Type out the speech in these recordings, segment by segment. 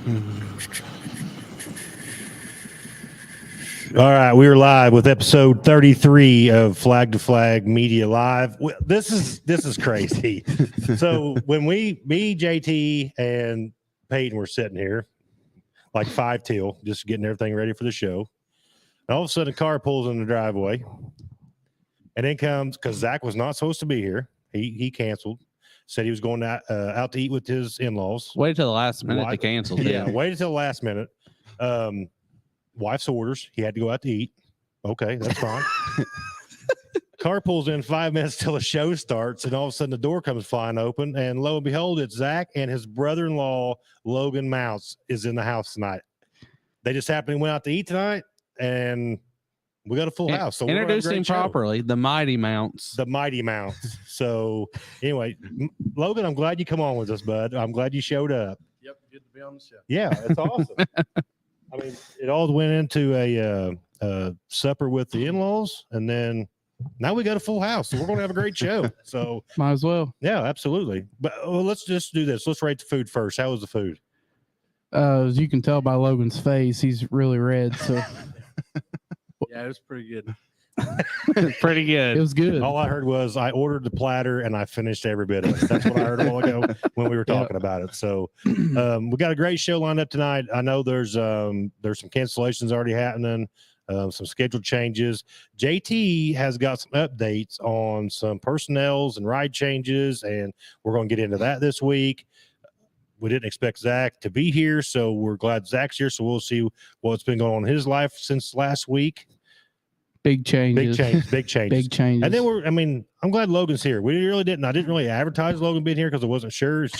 All right, we are live with episode 33 of Flag to Flag Media Live. This is crazy. So when me, JT, and Peyton were sitting here, like 5 till, just getting everything ready for the show, and all of a sudden a car pulls in the driveway, and then comes, because Zach was not supposed to be here. He canceled. Said he was going out to eat with his in-laws. Waited till the last minute to cancel. Yeah, waited till the last minute. Wife's orders. He had to go out to eat. Okay, that's fine. Car pulls in 5 minutes till the show starts, and all of a sudden the door comes flying open, and lo and behold, it's Zach and his brother-in-law, Logan Mounts, is in the house tonight. They just happened to went out to eat tonight, and we got a full house. So introduce him properly, the Mighty Mounts. The Mighty Mounts. So anyway, Logan, I'm glad you come on with us, bud. I'm glad you showed up. Yep, good to be on the show. Yeah, it's awesome. I mean, it all went into a supper with the in-laws, and then now we got a full house, so we're going to have a great show. So might as well. Yeah, absolutely. But let's just do this. Let's rate the food first. How was the food? As you can tell by Logan's face, he's really red. So yeah, it was pretty good. Pretty good. It was good. All I heard was I ordered the platter and I finished every bit of it. That's what I heard a while ago when we were talking about it. So we got a great show lined up tonight. I know there's some cancellations already happening, some scheduled changes. JT has got some updates on some personnels and ride changes, and we're going to get into that this week. We didn't expect Zach to be here, so we're glad Zach's here. So we'll see what's been going on in his life since last week. Big changes. Big changes. Big changes. And then I'm glad Logan's here. I didn't really advertise Logan being here because I wasn't sure. It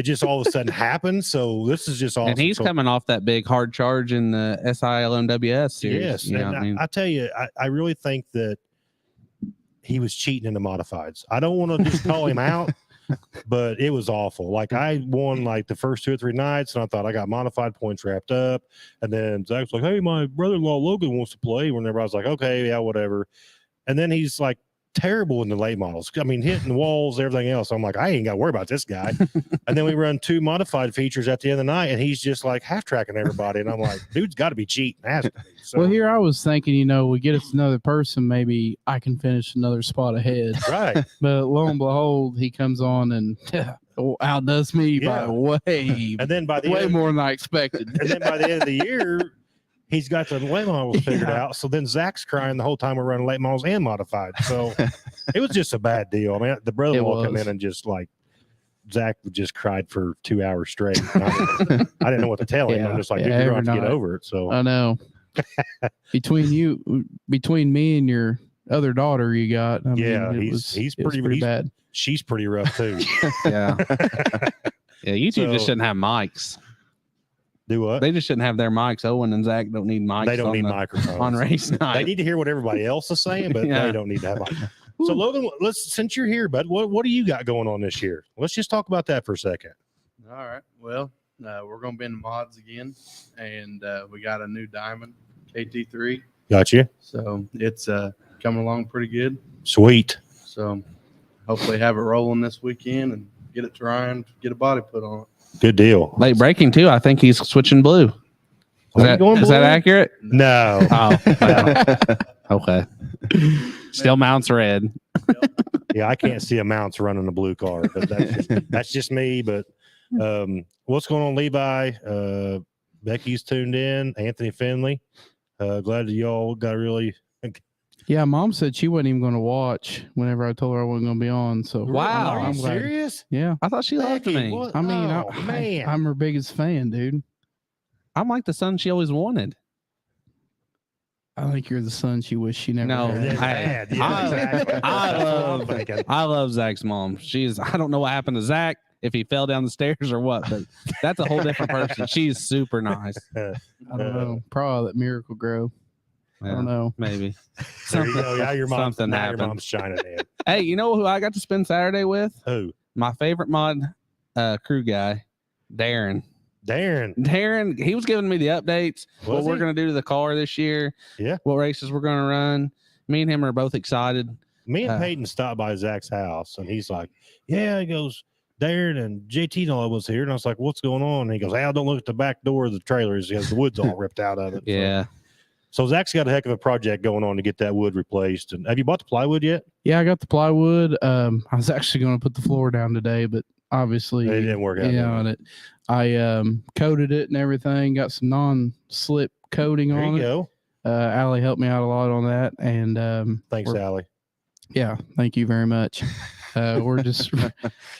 just all of a sudden happened. So this is just awesome. And he's coming off that big hard charge in the SILMWS series. Yes. I tell you, I really think that he was cheating in the modifieds. I don't want to just call him out, but it was awful. Like, I won like the first 2 or 3 nights, and I thought I got modified points wrapped up. And then Zach's like, "Hey, my brother-in-law Logan wants to play." Whenever I was like, "Okay, yeah, whatever." And then he's like terrible in the late models. I mean, hitting walls, everything else. I'm like, I ain't got to worry about this guy. And then we run 2 modified features at the end of the night, and he's just like half tracking everybody. And I'm like, dude's got to be cheating. Has to be. So, well, here I was thinking, we get us another person, maybe I can finish another spot ahead. Right. But lo and behold, he comes on and outdoes me by way, and then by the way end, more than I expected. And then by the end of the year, he's got the late models figured out. So then Zach's crying the whole time we're running late models and modified. So it was just a bad deal. I mean, the brother-in-law come in and just like, Zach just cried for 2 hours straight. I didn't know what to tell him. I'm just like, dude, you're going to get over it. So I know. Between me and your other daughter you got, he's pretty bad. She's pretty rough too. Yeah. Yeah, you two just shouldn't have mics. Do what? They just shouldn't have their mics. Owen and Zach don't need mics. They don't need microphones on race night. They need to hear what everybody else is saying, but they don't need to have mics. So Logan, since you're here, bud, what do you got going on this year? Let's just talk about that for a second. All right. Well, we're going to be in the mods again, and we got a new Diamond KT3. Got you. So it's coming along pretty good. Sweet. So hopefully have it rolling this weekend and get it to Ryan, get a body put on it. Good deal. Late breaking too. I think he's switching blue. Is that accurate? No. Oh, well. Okay. Still Mounts red. Yeah, I can't see a Mounts running a blue car, but that's just me. But what's going on, Levi? Becky's tuned in. Anthony Finley. Glad that y'all got really. Yeah, Mom said she wasn't even going to watch whenever I told her I wasn't going to be on. So wow, are you serious? Yeah, I thought she loved me. What? I mean, man, I'm her biggest fan, dude. I'm like the son she always wanted. I think you're the son she wished she never had. I love Zach's mom. I don't know what happened to Zach, if he fell down the stairs or what, but that's a whole different person. She's super nice. I don't know. Probably that Miracle Grow. Yeah, I don't know. Maybe. There you go. Yeah, your mom's shining in. Hey, you know who I got to spend Saturday with? Who? My favorite mod crew guy, Darren. He was giving me the updates, what we're going to do to the car this year, what races we're going to run. Me and him are both excited. Me and Peyton stopped by Zach's house, and he's like, yeah, he goes, Darren and JT and all was here, and I was like, "What's going on?" And he goes, "Al, don't look at the back door of the trailer. He has the wood's all ripped out of it." Yeah. So Zach's got a heck of a project going on to get that wood replaced. And have you bought the plywood yet? Yeah, I got the plywood. I was actually going to put the floor down today, but obviously it didn't work out. Yeah, I coated it and everything. Got some non-slip coating on it. There you go. Allie helped me out a lot on that, and thanks, Allie. Yeah, thank you very much. We're just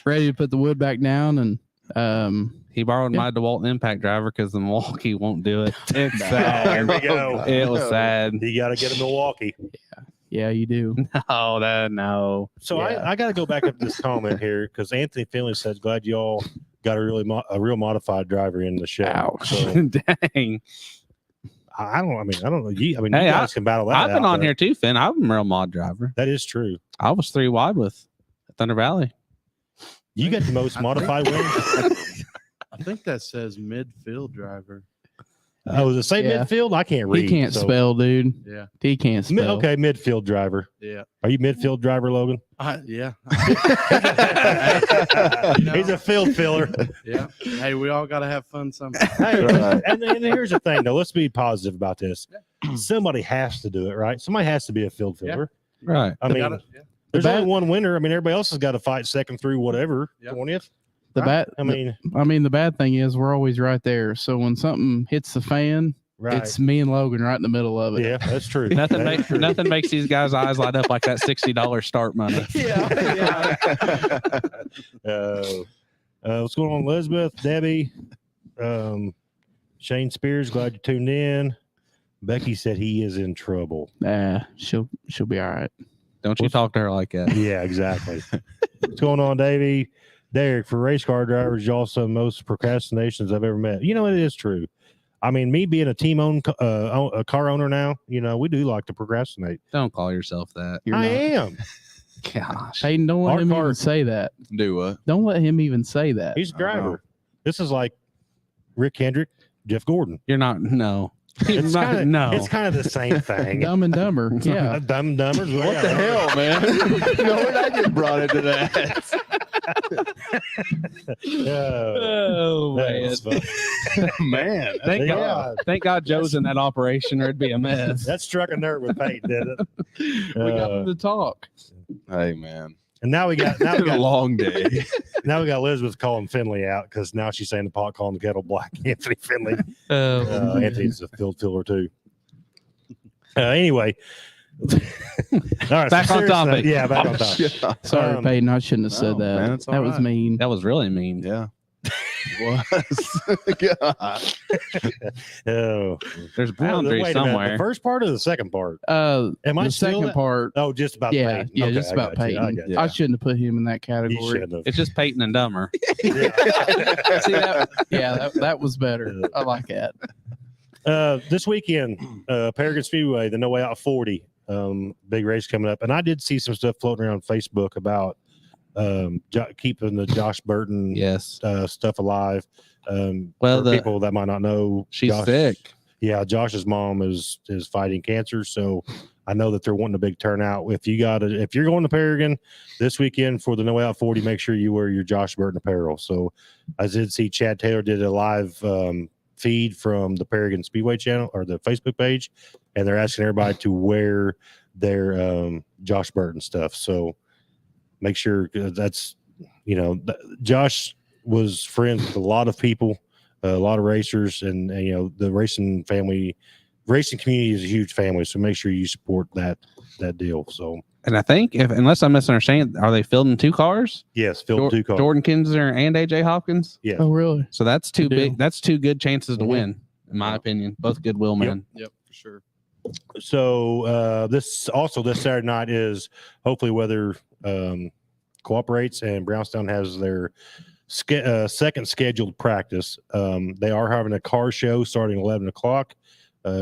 ready to put the wood back down, and he borrowed my DeWalt impact driver because the Milwaukee won't do it. It's sad. There we go. It was sad. You got to get a Milwaukee. Yeah, you do. No. So Yeah. I got to go back up to this comment here because Anthony Finley says, "Glad y'all got a real modified driver in the show." Ouch. So, Dang. I don't know. You Hey, guys can battle that. I've been out, on but here too, Finn. I'm a real mod driver. That is true. I was 3 wide with Thunder Valley. You got the most modified wins. I think that says midfield driver. Oh, does it say Yeah. midfield? I can't read. He can't so- spell, dude. Yeah. He can't spell. Okay, midfield driver. Yeah. Are you midfield driver, Logan? Yeah. He's a field filler. Yeah. Hey, we all got to have fun sometime. Hey, and here's the thing, though. Let's be positive about this. Somebody has to do it, right? Somebody has to be a field filler. Right. I mean, Gotta- yeah. there's only one winner. I mean, everybody else has got to fight second through whatever, Yep. 20th. I mean, the bad thing is we're always right there. So when something hits the fan, Right. it's me and Logan right in the middle of it. Yeah, that's true. Nothing That is true. nothing makes these guys' eyes light up like that $60 start money. What's going on, Elizabeth, Debbie, Shane Spears? Glad you tuned in. Becky said he is in trouble. She'll be all right. Don't you talk to her like that. Yeah, exactly. What's going on, Davey? Derek, for race car drivers, y'all some of the most procrastinations I've ever met. You know, it is true. I mean, me being a team-owned a car owner now, you know, we do like to procrastinate. Don't call yourself that. I am. Gosh. Peyton, don't let Our him car- even say that. Do what? Don't let him even say that. He's a driver. This is like Rick Hendrick, Jeff Gordon. You're not. No. It's Not- kind of no. It's kind of the same thing. Dumb and Dumber. Yeah. Dumb and Dumber. What the hell, man? No, where did I get brought into that? Oh man. Man, Thank Yeah. God. Thank God Joe's in that operation, or it'd be a mess. That struck a nerve with Peyton, didn't it? We got him to talk. hey, man. And now we got It's a long day. Elizabeth calling Finley out because now she's saying the pot calling the kettle black. Anthony Finley. Oh, Anthony's a field filler too. Anyway. All right. Back on seriously, topic. Yeah, back on topic. Sorry, Peyton. I shouldn't have said no, that. man, it's all that was right. mean. that was really mean. Yeah. Was. God. Oh, There's boundaries wait a minute. somewhere. The first part or the second part? Am Am I the still second that? part? Oh, just about Yeah, Peyton. yeah, Okay, just I about got you. I Peyton. got you. I shouldn't have put him in that You category. shouldn't have. It's just Peyton and Dumber. Yeah. See that was better. I like that. This weekend, Paragon Speedway, the No Way Out 40, big race coming up. And I did see some stuff floating around Facebook about keeping the Josh Burton Yes. stuff alive. Well, for people that might not know, She's Josh, sick. Yeah, Josh's mom is fighting cancer, so I know that they're wanting a big turnout. If you're going to Paragon this weekend for the No Way Out 40, make sure you wear your Josh Burton apparel. So I did see Chad Taylor did a live feed from the Paragon Speedway channel or the Facebook page, and they're asking everybody to wear their Josh Burton stuff. So make sure that's Josh was friends with a lot of people, a lot of racers, and the racing community is a huge family. So make sure you support that deal. So And I think, unless I'm misunderstanding, are they fielding 2 cars? yes, filled 2 cars. Jordan Kinzer and AJ Hopkins. Yes. Oh, really? So that's two Good deal. big. That's 2 good chances to Mhm. win, in my opinion. Both good wheel men. Yep, for sure. So this Saturday night is hopefully weather cooperates and Brownstown has their second scheduled practice. They are having a car show starting 11 o'clock.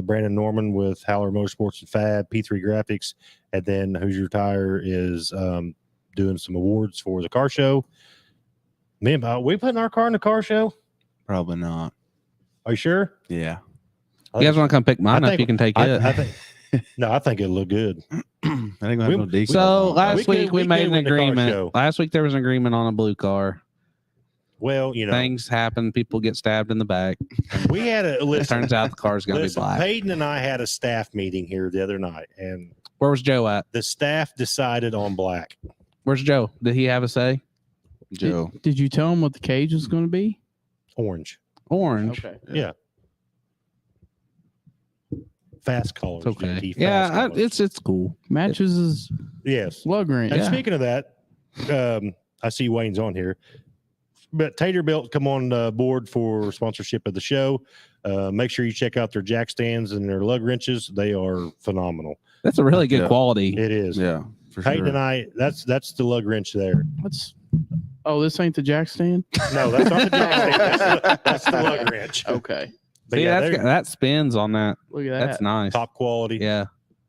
Brandon Norman with Howler Motorsports and Fab, P3 Graphics, and then Hoosier Tire is doing some awards for the car show. Man, are we putting our car in the car show? Probably not. Are you sure? Yeah. You guys want to come pick mine up? You can take it. I think. No, I think it'll look good. I think we have We- no decent. So on. last We week could we made an win the car agreement. show. Last week there was an agreement on a blue car. Well, things happen. People get stabbed in the back. We had a listen. Turns out the car's gonna be black. Peyton and I had a staff meeting here the other night, and where was Joe at? The staff decided on black. Where's Joe? Did he have a say? Joe, did you tell him what the cage was going to be? Orange. Okay. Yeah. Fast colors. Okay. Colors. It's cool. Matches his lug wrench. And speaking of that, I see Wayne's on here. But Taterbilt come on board for sponsorship of the show. Make sure you check out their jack stands and their lug wrenches. They are phenomenal. That's a really good quality. It is. Yeah. For Peyton and I, that's the lug wrench there. This ain't the jack stand? No, that's not the jack stand. That's the lug wrench. Okay. But see, that spins on that. Look at that. That's nice. Top quality. Yeah.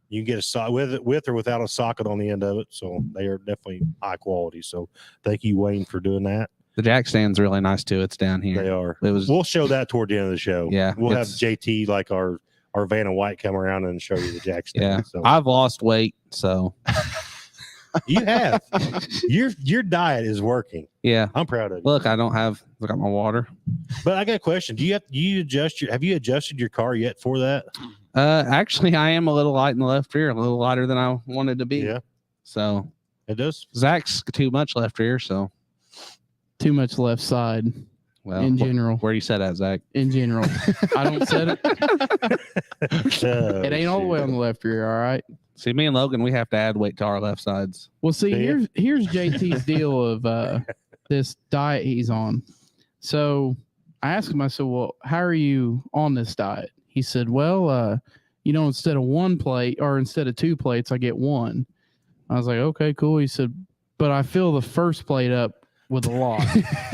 You can get with or without a socket on the end of it. So they are definitely high quality. So thank you, Wayne, for doing that. The jack stand's really nice too. It's down here. They are. We'll show that toward the end of the show. Yeah. We'll have JT, like our Vanna White, come around and show you the jack stand. Yeah. So. I've lost weight, so you have. Your diet is working. Yeah. I'm proud of you. Look, I got my water. But I got a question. Have you adjusted your car yet for that? Actually, I am a little light in the left rear, a little lighter than I wanted to be. Yeah. So it does. Zach's too much left rear, so too much left side. Well, in general. Where do you set at, Zach? In general. I don't set it. It ain't all the way on the left rear, all right? See, me and Logan, we have to add weight to our left sides. Well, see, here's JT's deal of this diet he's on. So I asked him, I said, well, how are you on this diet? He said, well, instead of one plate or instead of two plates, I get one. I was like, okay, cool. He said, but I fill the first plate up with a lot.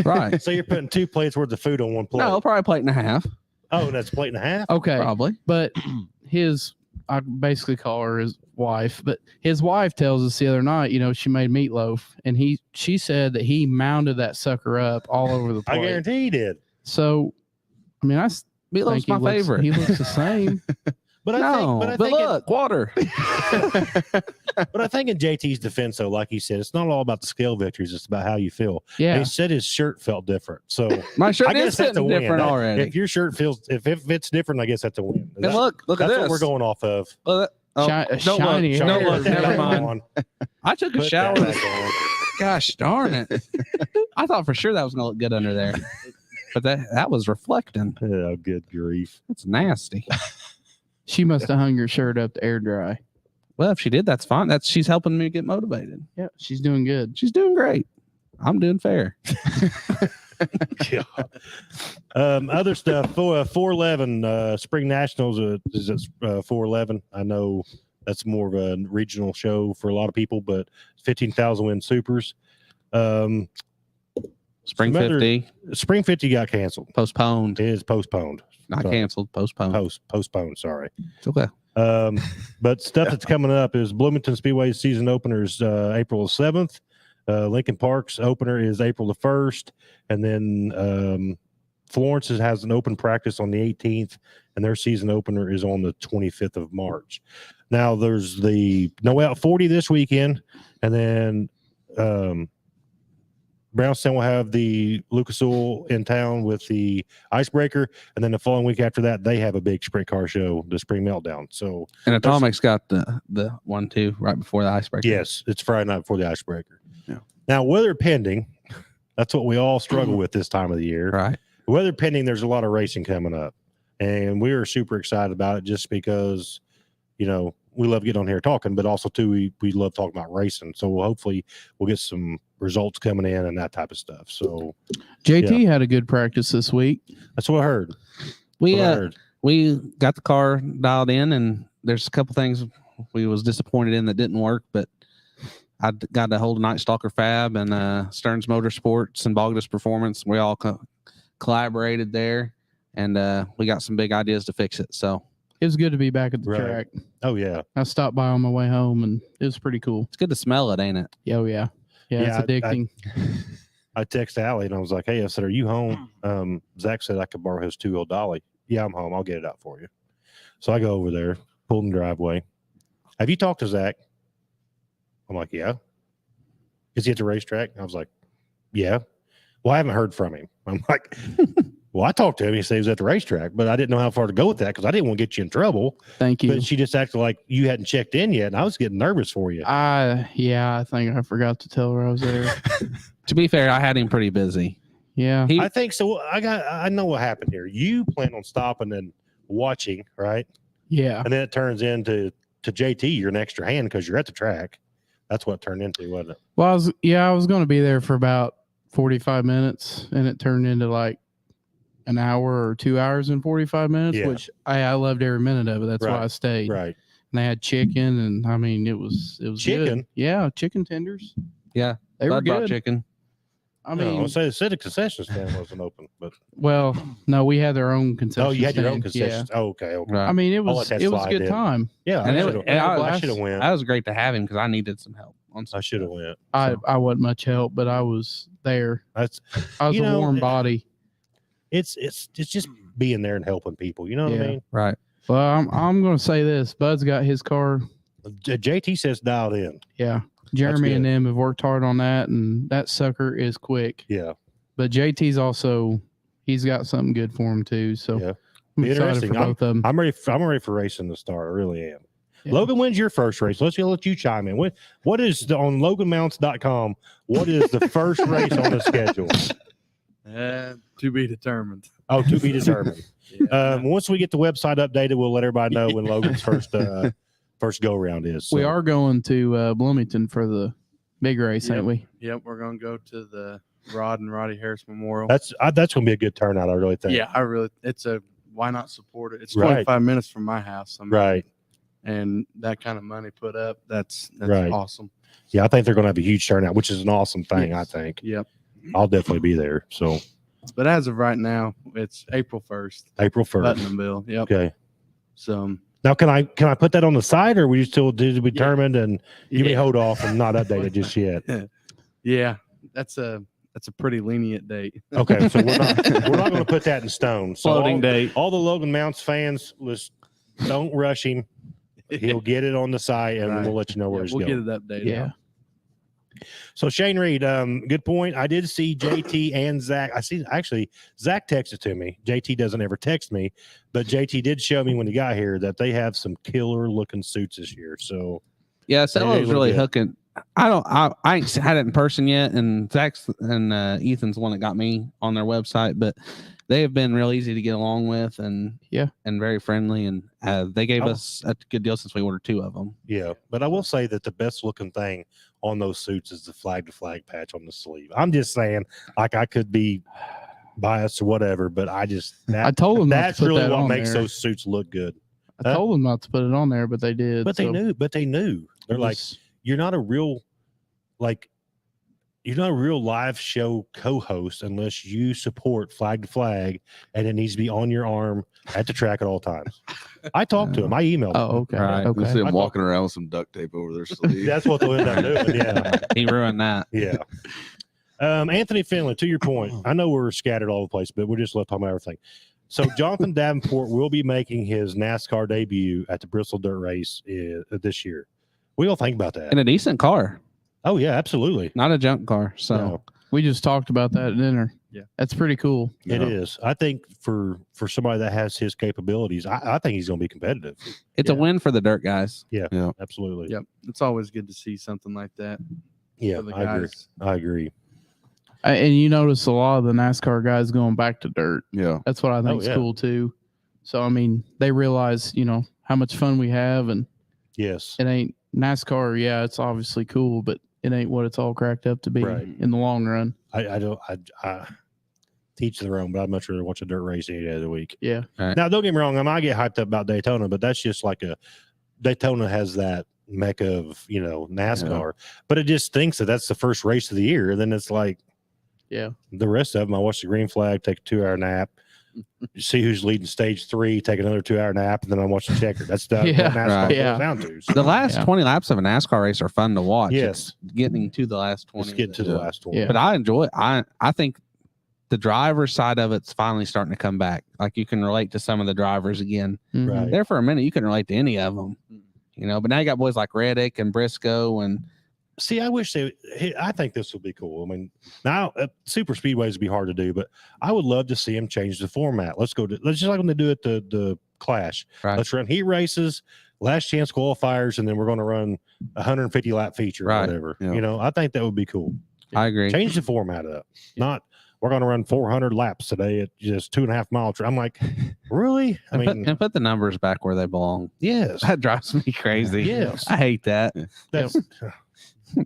Right. So you're putting 2 plates worth of food on one plate? No, probably a plate and a half. Oh, that's a plate and a half? Okay. Probably. But I basically call her his wife, but his wife tells us the other night, she made meatloaf, and she said that he mounted that sucker up all over the plate. I guarantee he did. So, I mean, meatloaf's my favorite. He looks the same. But look, water. But I think in JT's defense, though, like he said, it's not all about the scale victories. It's about how you feel. Yeah. And he said his shirt felt different. So my shirt is fitting different already. If your shirt if it's different, I guess that's a win. And look at this. That's what we're going off of. Shiny. Don't look. Never mind. On. I took a shower. Gosh darn it. I thought for sure that was going to look good under there. But that was reflecting. Oh, good grief. That's nasty. She must have hung your shirt up to air dry. Well, if she did, that's fine. She's helping me get motivated. Yeah, she's doing good. She's doing great. I'm doing fair. Other stuff. 411 Spring Nationals is at 411. I know that's more of a regional show for a lot of people, but 15,000 win supers. Spring 50. Spring 50 got canceled. Postponed. It is postponed. Not canceled. Postponed. Postponed. Sorry. It's okay. But stuff that's coming up is Bloomington Speedway's season opener is April 7th. Lincoln Park's opener is April the 1st. And then Florence has an open practice on the 18th, and their season opener is on the 25th of March. Now, there's the No Out 40 this weekend, and then Brownstown will have the Lucas Oil in town with the Icebreaker, and then the following week after that, they have a big sprint car show, the Spring Meltdown. So, and Atomic's got the 1-2 right before the Icebreaker. Yes, it's Friday night before the Icebreaker. Yeah. Now, weather pending, that's what we all struggle with this time of the year. Right. Weather pending, there's a lot of racing coming up, and we are super excited about it just because, we love getting on here talking, but also too, we love talking about racing. So hopefully we'll get some results coming in and that type of stuff. So JT had a good practice this week. That's what I heard. We got the car dialed in, and there's a couple things we was disappointed in that didn't work, but I got a hold of Night Stalker Fab and Stearns Motorsports and Bogda's Performance. We all collaborated there, and we got some big ideas to fix it. So it was good to be back at the track. Oh yeah, I stopped by on my way home, and it was pretty cool. It's good to smell it, ain't it? Oh yeah, it's addicting. I texted Allie and I was like, "Hey," I said, "Are you home?" Zach said I could borrow his 2-wheel dolly. Yeah, I'm home. I'll get it out for you. So I go over there, pull in the driveway. Have you talked to Zach? I'm like, yeah. Is he at the racetrack? I was like, yeah. Well, I haven't heard from him. I'm like, well, I talked to him. He said he was at the racetrack, but I didn't know how far to go with that because I didn't want to get you in trouble. Thank you. But she just acted like you hadn't checked in yet, and I was getting nervous for you. I think I forgot to tell her I was there. To be fair, I had him pretty busy. Yeah. I think so. I know what happened here. You plan on stopping and watching, right? Yeah. And then it turns into JT, you're an extra hand because you're at the track. That's what it turned into, wasn't it? Well, I was going to be there for about 45 minutes, and it turned into like an hour or 2 hours and 45 minutes, Yeah. which I loved every minute of it. That's why I stayed. Right. And they had chicken, and I mean, it was Chicken? good. Yeah, chicken tenders. Yeah, They were Bud brought good. chicken. I No, mean, I'll say the city concession stand wasn't open, but well, no, we had our own concession. oh, you had your own stand. concession. Oh, okay. Yeah. Right. I mean, it I'll let was that a slide good in. time. Yeah, And I it should was- have. and I should have went. That was great to have him because I needed some help. I should have went. I wasn't much help, but I was there. That's I was You a know, warm body. it's just being there and helping people. You know what I Yeah. mean? Right. Well, I'm going to say this. Bud's got his car. JT says dialed in. Yeah. Jeremy and good. them have worked hard on that, and that sucker is quick. Yeah. But JT's also, he's got something good for him too. So Yeah. I'm Be excited interesting. for both of them. I'm ready. I'm ready for racing to start. I really am. Yeah. Logan, when's your first race? Let's let you chime in. What is on LoganMounts.com? What is the first race on the schedule? To be determined. Oh, to be determined. Yeah. Once we get the website updated, we'll let everybody know when Logan's first go around is. We So, are going to Bloomington for the big race, Yep. ain't we? Yep, we're gonna go to the Rod and Roddy Harris Memorial. That's going to be a good turnout. I really think. Yeah, why not support it? It's Right. 25 minutes from my house. I mean, Right. And that kind of money put up, that's Right. awesome. Yeah, I think they're going to have a huge turnout, which is an awesome thing. Yes. I think Yep. I'll definitely be there. So But as of right now, it's April 1st, April 1st. Putnamville. Yep. Okay. So Now, can I put that on the site, or we still did it be determined and you may yeah, hold off and not update it just yet? yeah, that's a pretty lenient date. Okay, so we're not going to put that in stone. So Floating date. all the Logan Mounts fans, don't rush him. He'll get it on the site, and Right. we'll let you know where Yeah, he's we'll going. get it updated. Yeah. So Shane Reed, good point. I did see JT and Zach. Zach texted to me. JT doesn't ever text me, but JT did show me when he got here that they have some killer looking suits this year. So Yeah, They Cello's look really good. hooking. I ain't had it in person yet, and Zach's and Ethan's the one that got me on their website, but they have been real easy to get along with and very friendly, and they gave us a good deal since we ordered 2 of them. yeah, but I will say that the best looking thing on those suits is the flag to flag patch on the sleeve. I'm just saying, like, I could be biased or whatever, but I told them not to that's put really that what on makes there. those suits look good. I told them not to put it on there, but they did. But they knew. They're like, you're not a real live show co-host unless you support flag to flag, and it needs to be on your arm at the track at all times. I talked to him. I emailed him. Oh, okay. Right. You Okay. see I him thought- walking around with some duct tape over their sleeve. That's what they'll end up doing. Yeah. He ruined that. Yeah. Anthony Finley, to your point, I know we're scattered all over the place, but we're just left talking about everything. So Jonathan Davenport will be making his NASCAR debut at the Bristol Dirt Race this year. What do y'all think about that? And a decent car, Oh yeah, absolutely. not a junk car. So No, We just talked about that at dinner. Yeah. That's pretty cool. it Yeah. is. I think for somebody that has his capabilities, I think he's going to be competitive. it's a Yeah. win for the dirt guys. Absolutely. Yep. It's always good to see something like that. Yeah, For the I agree. guys. I agree. And you notice a lot of the NASCAR guys going back to dirt. Yeah. That's what I think is yeah. cool too. So, I mean, they realize, how much fun we have, and Yes. it ain't NASCAR. Yeah, it's obviously cool, but it ain't what it's all cracked up to be Right. in the long run. I teach their own, but I'd much rather watch a dirt race any day of the week. Yeah. Now, don't get me wrong. I get hyped up about Daytona, but that's just like Daytona has that mecca of, NASCAR, but it just thinks that that's the first race of the year. And then it's like, Yeah. the rest of them, I watch the green flag, take a 2-hour nap, see who's leading stage 3, take another 2-hour nap, and then I watch the checker. That's what Yeah, NASCAR right. goes Yeah. down to. So, The last Yeah. 20 laps of a NASCAR race are fun to watch. yes, It's getting to the last 20. let's get to the Yeah. last one. Yeah. But I enjoy it. I think the driver side of it's finally starting to come back. Like you can relate to some of the drivers again. Mhm. Right. There for a minute, you couldn't relate to any of them, but now you got boys like Reddick and Briscoe and See, I wish I think this would be cool. I mean, now super speedways would be hard to do, but I would love to see them change the format. Let's just like when they do it the Clash. Right. Let's run heat races, last chance qualifiers, and then we're going to run 150 lap feature or Right. whatever. Yeah. You know, I think that would be cool. I agree. Change the format up. Not we're going to run 400 laps today at just 2.5 mile. I'm like, really? I mean, and put the numbers back where they belong. yes, That drives me crazy. yes. I hate that. That's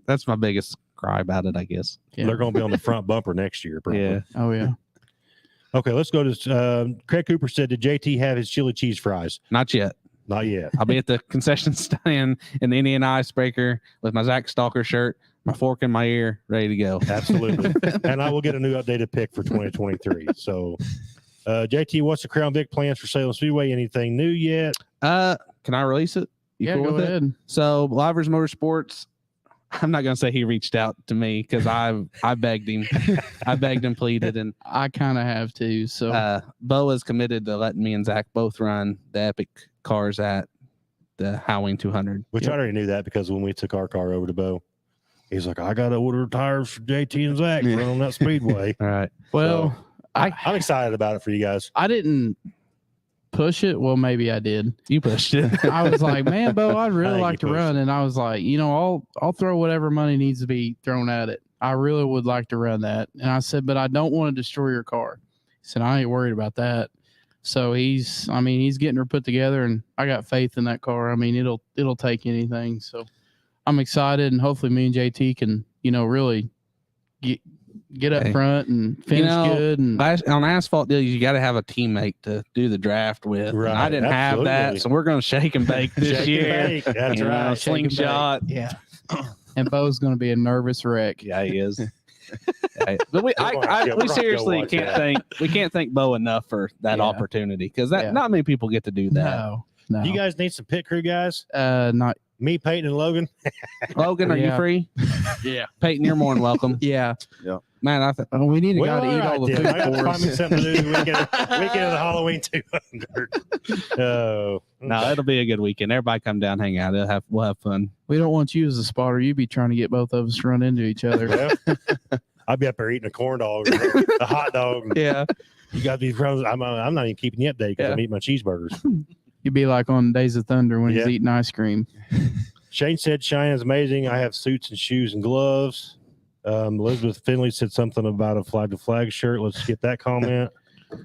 That's my biggest cry about it, I guess. Yeah. they're going to be on the front bumper next year. Probably. Yeah. Oh yeah. Okay, let's go to Craig Cooper said, did JT have his chili cheese fries? Not yet. Not yet. I'll be at the concession stand in the Indian Icebreaker with my Zach Stalker shirt, my fork in my ear, ready to go. Absolutely. And I will get a new updated pick for 2023. So, JT, what's the Crown Vic plans for Salem Speedway? Anything new yet? Can I release it? You Yeah, cool go with it? ahead. So Livers Motorsports, I'm not gonna say he reached out to me because I begged him. I begged and pleaded, and I kind of have to. So Bo is committed to letting me and Zach both run the epic cars at the Halloween 200. Which I already knew that because when we took our car over to Bo, he's like, I got to order tires for JT and Zach to run on that speedway. All right. well, I'm excited about it for you guys. I didn't push it. Well, maybe I did. You pushed it. I was like, man, Bo, I'd I really think like you to pushed run. And I was like, I'll throw whatever money needs to be thrown at it. I really would like to run that. And I said, but I don't want to destroy your car. He said, I ain't worried about that. So he's getting her put together, and I got faith in that car. I mean, it'll take anything. So I'm excited, and hopefully me and JT can, really get up Hey. front and finish good. And On asphalt deals, you got to have a teammate to do the draft with. And Right, I didn't have absolutely. that, so we're going to shake and bake this Shake year. and bake. That's You know, right. shake and bake. slingshot. yeah. And Bo's going to be a nervous wreck. Yeah, he is. Yeah, but we We're gonna go seriously watch can't thank Bo enough for that Yeah. opportunity because Yeah. not many people get to do that. No. You guys need some pit crew guys? Not. Me, Peyton, and Logan? Logan, are you Yeah. free? Yeah. Peyton, you're more than welcome. Yeah. Man, We need a Well, guy to eat all the then. I got food to for find me us. something to do the weekend of the Halloween 200. Oh, no, it'll be a good weekend. Everybody come down, hang out. We'll have fun. We don't want you as a spotter. You'd be trying to get both of us to run into each other. well, I'll be up there eating a corn dog, or a hot dog. Yeah. You got these frozen. I'm not even keeping you updated because Yeah. I'm eating my cheeseburgers. You'd be like on Days of Thunder when Yeah. he's eating ice cream. Shane said Shine is amazing. I have suits and shoes and gloves. Elizabeth Finley said something about a flag to flag shirt. Let's get that comment.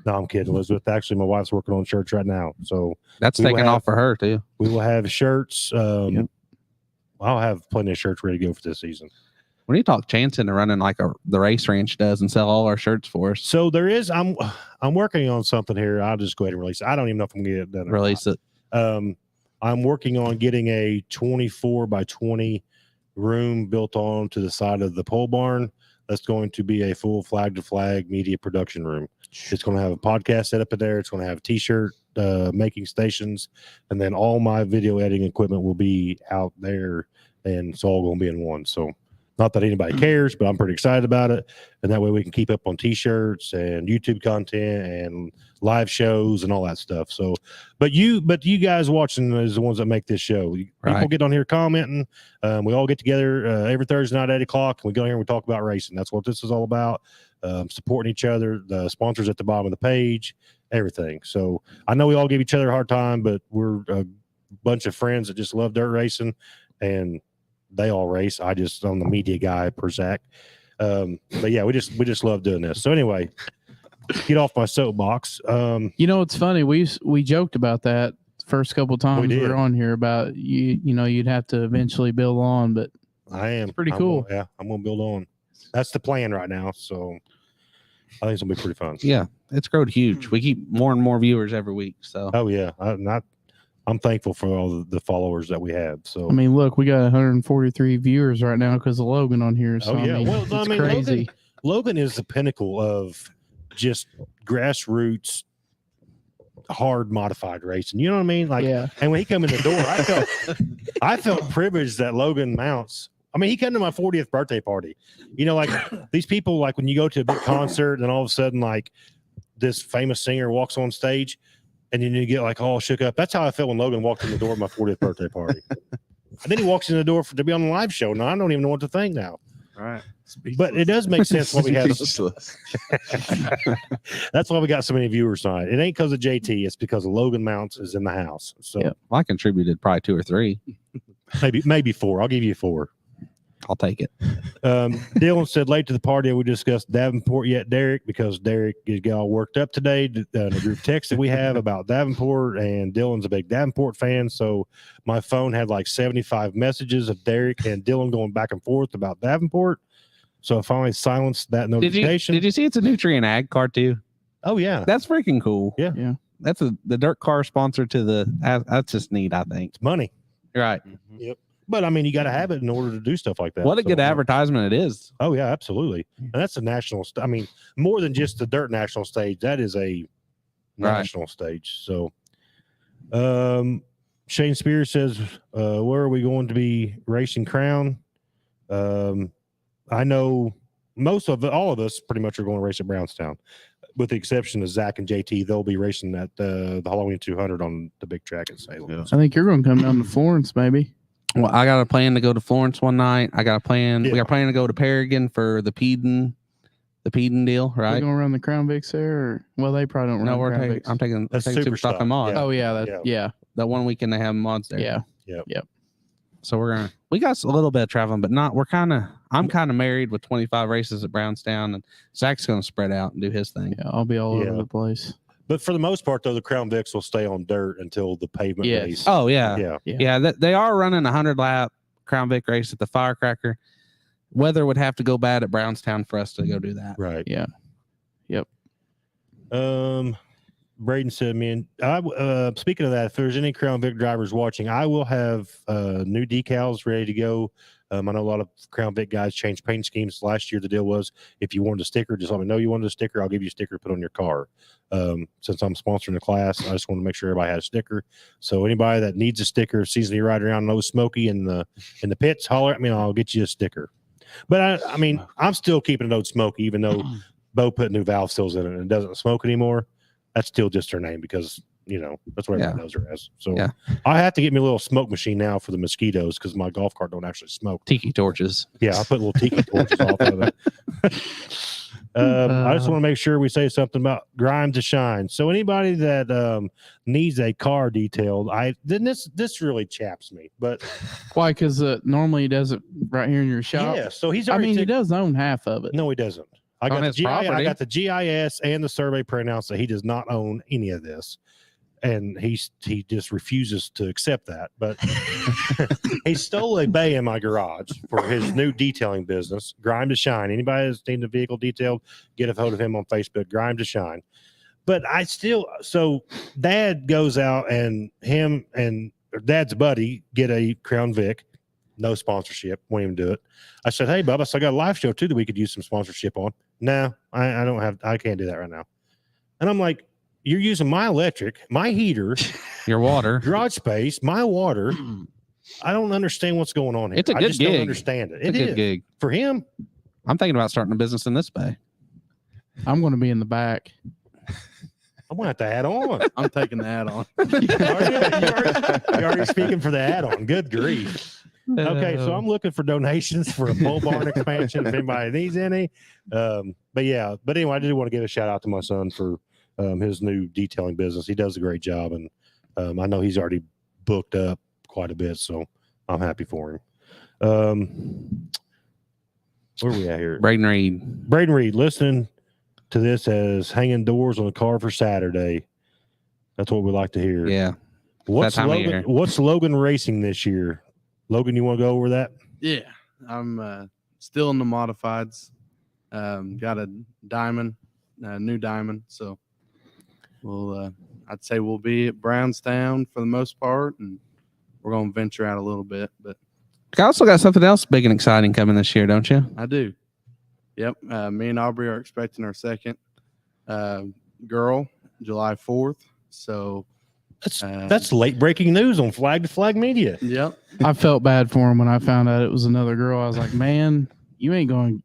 No, I'm kidding, Elizabeth. Actually, my wife's working on shirts right now, so That's We will taking have- off for her too. we will have shirts. Yep. I'll have plenty of shirts ready to go for this season. When you talk chance into running like the race ranch does and sell all our shirts for us, So there is. I'm working on something here. I'll just go ahead and release it. I don't even know if I'm gonna get it done. or release it. not. I'm working on getting a 24 by 20 room built on to the side of the pole barn. That's going to be a full flag to flag media production room. It's going to have a podcast set up in there. It's going to have t-shirt making stations, and then all my video editing equipment will be out there, and it's all going to be in one. So not that anybody cares, but I'm pretty excited about it. And that way we can keep up on t-shirts and YouTube content and live shows and all that stuff. So, but you guys watching is the ones that make this show. People Right. get on here commenting. We all get together every Thursday night at 8:00, and we go here and we talk about racing. That's what this is all about. Supporting each other, the sponsors at the bottom of the page, everything. So I know we all give each other a hard time, but we're a bunch of friends that just love dirt racing, and they all race. I'm the media guy per Zach. But yeah, we just love doing this. So anyway, get off my soapbox. It's funny. We joked about that first couple times we did. were on here about you'd have to eventually build on, but I am pretty I'm cool. Gonna, I'm going to build on. That's the plan right now. So I think it's going to be pretty fun. Yeah, it's grown huge. We keep more and more viewers every week. So Oh yeah. I'm thankful for all the followers that we have. So I mean, look, we got 143 viewers right now because of Logan on here. So oh yeah. it's Well, crazy. Logan is the pinnacle of just grassroots hard modified racing. You know what I mean? Like, yeah. and when he come in the door, I felt privileged that Logan mounts. I mean, he came to my 40th birthday party. Like these people, like when you go to a big concert and all of a sudden, like this famous singer walks on stage and then you get like all shook up. That's how I felt when Logan walked in the door of my 40th birthday party. And then he walks in the door to be on the live show. Now I don't even know what to think now. All right. But it does make sense why we have. Speechless. That's why we got so many viewers tonight. It ain't because of JT. It's because Logan Mounts is in the house. So Well, I contributed probably 2 or 3. maybe 4. I'll give you 4. I'll take it. Dylan said late to the party we discussed Davenport yet Derek because Derek got all worked up today in a group text that we have about Davenport, and Dylan's a big Davenport fan, so my phone had like 75 messages of Derek and Dylan going back and forth about Davenport, so I finally silenced that notification. Did you see it's a Nutrient Ag car too? Oh yeah, That's freaking cool. Yeah. That's the dirt car sponsor to that's just neat, I think. it's money, Right. but I mean you got to have it in order to do stuff like that. What a So, good advertisement it is. Oh yeah, absolutely, and that's a national. I mean, more than just the dirt national stage. That is a national stage. So, Shane Spears says, "Where are we going to be racing Crown?" I know all of us pretty much are going to race at Brownstown, with the exception of Zach and JT. They'll be racing at the Halloween 200 on the big track at Salem. Yeah. I think you're going to come down to Florence, maybe. Well, I got a plan to go to Florence one night. I got a plan. Yeah. We got a plan to go to Paragon for the Peden deal, We're right? going to run the Crown Vics there? Or, well, they probably don't run No, Crown Vics. I'm taking That's Super Super Stock Stock, and Mod. yeah. Oh, yeah. Yeah. That one weekend they have mods there. Yeah. So we got a little bit of traveling, but I'm kind of married with 25 races at Brownstown, and Zach's going to spread out and do his thing. Yeah. I'll be all Yeah. over the place. But for the most part, though, the Crown Vics will stay on dirt until the pavement Yes. race. Oh yeah. Yeah. Yeah, they are running a 100-lap Crown Vic race at the Firecracker. Weather would have to go bad at Brownstown for us to go do that. Right. Yeah. Yep. Braden said, "Man, speaking of that, if there's any Crown Vic drivers watching, I will have new decals ready to go. I know a lot of Crown Vic guys changed paint schemes last year. The deal was if you wanted a sticker, just let me know you wanted a sticker. I'll give you a sticker to put on your car. Since I'm sponsoring the class, I just want to make sure everybody has a sticker. So anybody that needs a sticker, sees me riding around no smoky in the pits, holler at me, and I'll get you a sticker. But I mean, I'm still keeping it old smoky, even though Bo put new valve seals in it and it doesn't smoke anymore. That's still just her name because that's what everyone knows her as. So Yeah. I have to get me a little smoke machine now for the mosquitoes because my golf cart don't actually smoke. Tiki torches. Yeah, I put little tiki torches off of it. I just want to make sure we say something about Grime to Shine. So anybody that needs a car detailed, this really chaps me. But Why? Because normally he does it right here in your shop. yeah, so he's I already mean, he does own half of it. No, he doesn't. I On got his the I property. got the GIS and the survey printouts that he does not own any of this. And he just refuses to accept that. But he stole a bay in my garage for his new detailing business, Grime to Shine. Anybody that's needing a vehicle detailed, get a hold of him on Facebook, Grime to Shine. But so Dad goes out and him and Dad's buddy get a Crown Vic, no sponsorship, won't even do it. I said, hey, Bubba, so I got a live show too that we could use some sponsorship on. No, I can't do that right now. And I'm like, you're using my electric, my heater, Your water. garage space, my water. I don't understand what's going on here. It's a I good just don't gig. understand it. It's a It good is. gig. For him. I'm thinking about starting a business in this bay. I'm going to be in the back. I'm gonna have to add on. I'm taking the add on. You're already speaking for the add-on. Good grief. Okay, so I'm looking for donations for a pole barn expansion if anybody needs any. But anyway, I did want to give a shout out to my son for his new detailing business. He does a great job, and I know he's already booked up quite a bit, so I'm happy for him. Where are we at here? Braden Reed. Braden Reed, listening to this as hanging doors on the car for Saturday. That's what we like to hear. Yeah. What's that time of Logan? year. What's Logan racing this year? Logan, you want to go over that? Yeah, I'm still in the modifieds. Got a diamond, new diamond. So I'd say we'll be at Brownstown for the most part, and we're going to venture out a little bit. But You also got something else big and exciting coming this year, don't you? I do. Yep. Me and Aubrey are expecting our second girl, July 4th. So That's late breaking news on Flag to Flag Media. yep. I felt bad for him when I found out it was another girl. I was like, man, you ain't going.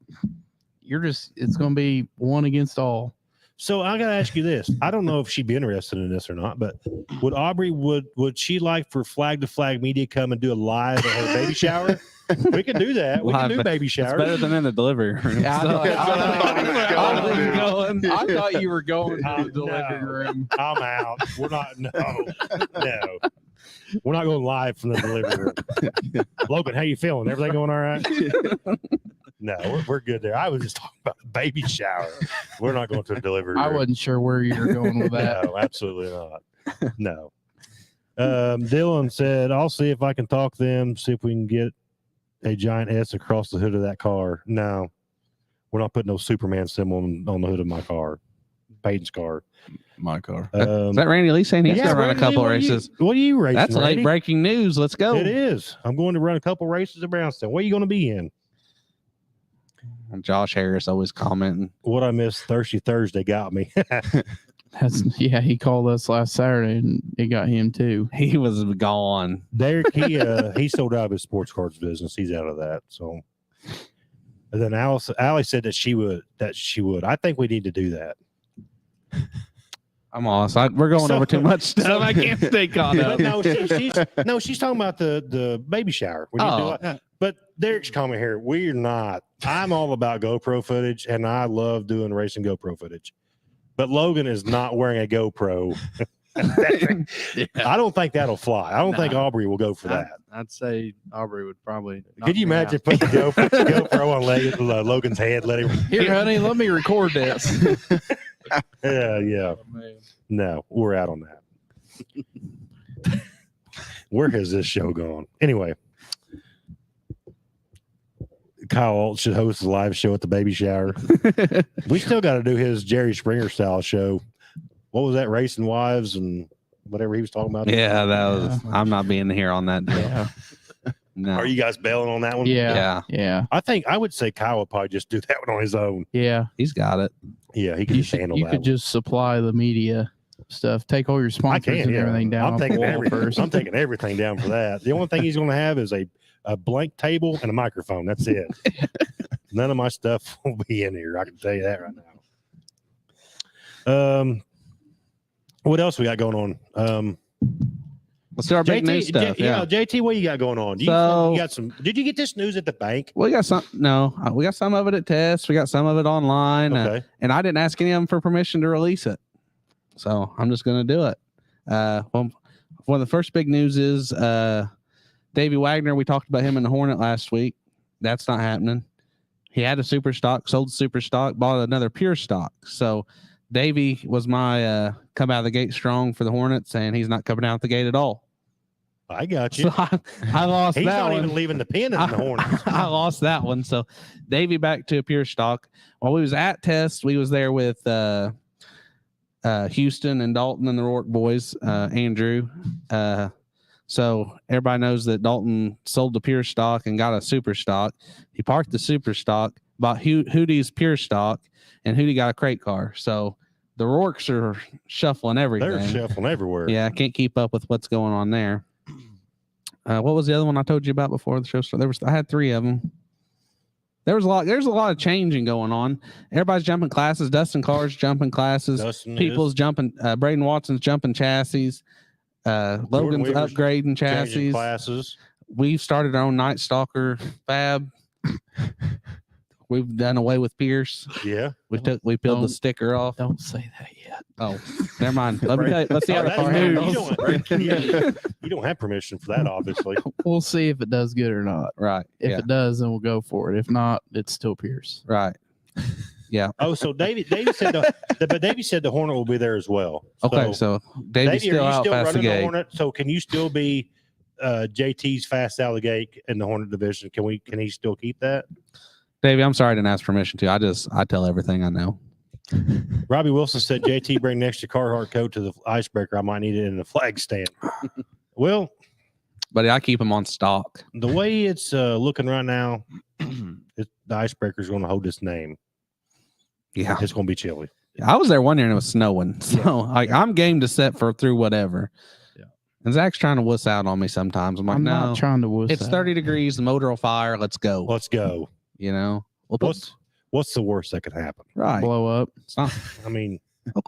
It's going to be one against all. So I gotta ask you this. I don't know if she'd be interested in this or not, but would Aubrey would she like for Flag to Flag Media come and do a live at her baby shower? We can do that. We can do baby It's showers. better than in the delivery room. Yeah, I thought you were going to the delivery room. I'm out. We're not. No. We're not going live from the delivery room. Logan, how you feeling? Everything going all right? No, we're good there. I was just talking about the baby shower. We're not going to the delivery room. I wasn't sure where you were going with that. No, absolutely not. No. Dylan said, I'll see if I can talk them, see if we can get a giant S across the hood of that car. No, we're not putting no Superman symbol on the hood of my car. Peyton's car. My car. Is that Randy Lee saying he's going to run a couple races? What are you racing? That's Randy? late breaking news. Let's go. It is. I'm going to run a couple races at Brownstown. What are you going to be in? Josh Harris always commenting. What I missed Thirsty Thursday got me. He called us last Saturday and it got him too. He was gone. Derek, he sold out of his sports cards business. He's out of that. So, and then Allie said that she would. I think we need to do that. I'm lost. We're going over too much stuff. I can't stay caught up. No, she's talking about the baby shower. When you do it. But Derek's comment here. We're not. I'm all about GoPro footage, and I love doing racing GoPro footage. But Logan is not wearing a GoPro. I don't think that'll fly. I don't think Aubrey will go for that. I'd say Aubrey would probably. Could you imagine putting the GoPro on Logan's head? Let him. Here, honey, let me record this. Yeah. Oh, No, we're out on that. Where has this show gone? Anyway, Kyle Alt should host a live show at the baby shower. We still got to do his Jerry Springer style show. What was that? Racing Wives and whatever he was talking about. Yeah, that was. I'm not being here on that deal. Yeah. No. Are you guys bailing on that one? Yeah. I would say Kyle would probably just do that one on his own. Yeah. He's got it. Yeah, he can just handle that. You could just supply the media stuff. Take all your sponsors and everything down. I'm taking everything. First. I'm taking everything down for that. The only thing he's going to have is a blank table and a microphone. That's it. None of my stuff will be in here. I can tell you that right now. What else we got going on? Let's do our big news stuff. JT, what you got going on? You got some? Did you get this news at the bank? We got some. No, we got some of it at test. We got some of it online. Okay. And I didn't ask any of them for permission to release it, so I'm just going to do it. One of the first big news is Davey Wagner. We talked about him in the Hornet last week. That's not happening. He had a super stock, sold the super stock, bought another pure stock. So Davey was my come out of the gate strong for the Hornets, and he's not coming out the gate at all. I got you. So I lost He's that not one. even leaving the pin in the Hornets. I lost that one. So Davey back to a pure stock. While we was at test, we was there with Houston and Dalton and the Rourke boys, Andrew. So everybody knows that Dalton sold the pure stock and got a super stock. He parked the super stock, bought Hootie's pure stock, and Hootie got a crate car. So the Rourkes are shuffling everything. They're shuffling everywhere. Yeah, I can't keep up with what's going on there. What was the other one I told you about before the show started? I had three of them. There's a lot of changing going on. Everybody's jumping classes. Dustin Carr's jumping classes. People's jumping. Braden Watson's jumping chassis. Logan's upgrading chassis. Classes. We've started our own Night Stalker fab. We've done away with Pierce. Yeah. We peeled the sticker off. Don't say that yet. Oh, never mind. Let's see how the car handles. You don't have permission for that, obviously. We'll see if it does good or not. Right. If it does, then we'll go for it. If not, it's still Pierce. Right. Yeah. Oh, so Davey said Davey said the Hornet will be there as well. Okay, so Davey's still out past the gate. Hornet, so can you still be JT's fast out of the gate in the Hornet division? Can he still keep that? Davey, I'm sorry I didn't ask permission to. I tell everything I know. Robbie Wilson said JT bring an extra Carhartt coat to the icebreaker. I might need it in the flag stand. Well, but I keep them on stock. The way it's looking right now, the icebreaker is going to hold its name. Yeah, it's going to be chilly. I was there one year and it was snowing, so I'm game to set through whatever. Yeah, and Zach's trying to wuss out on me sometimes. I'm like, I'm no, not trying to wuss. It's 30 degrees. The motor will fire. Let's go. Let's go. You know, what's the worst that could happen? Right, blow up. I mean,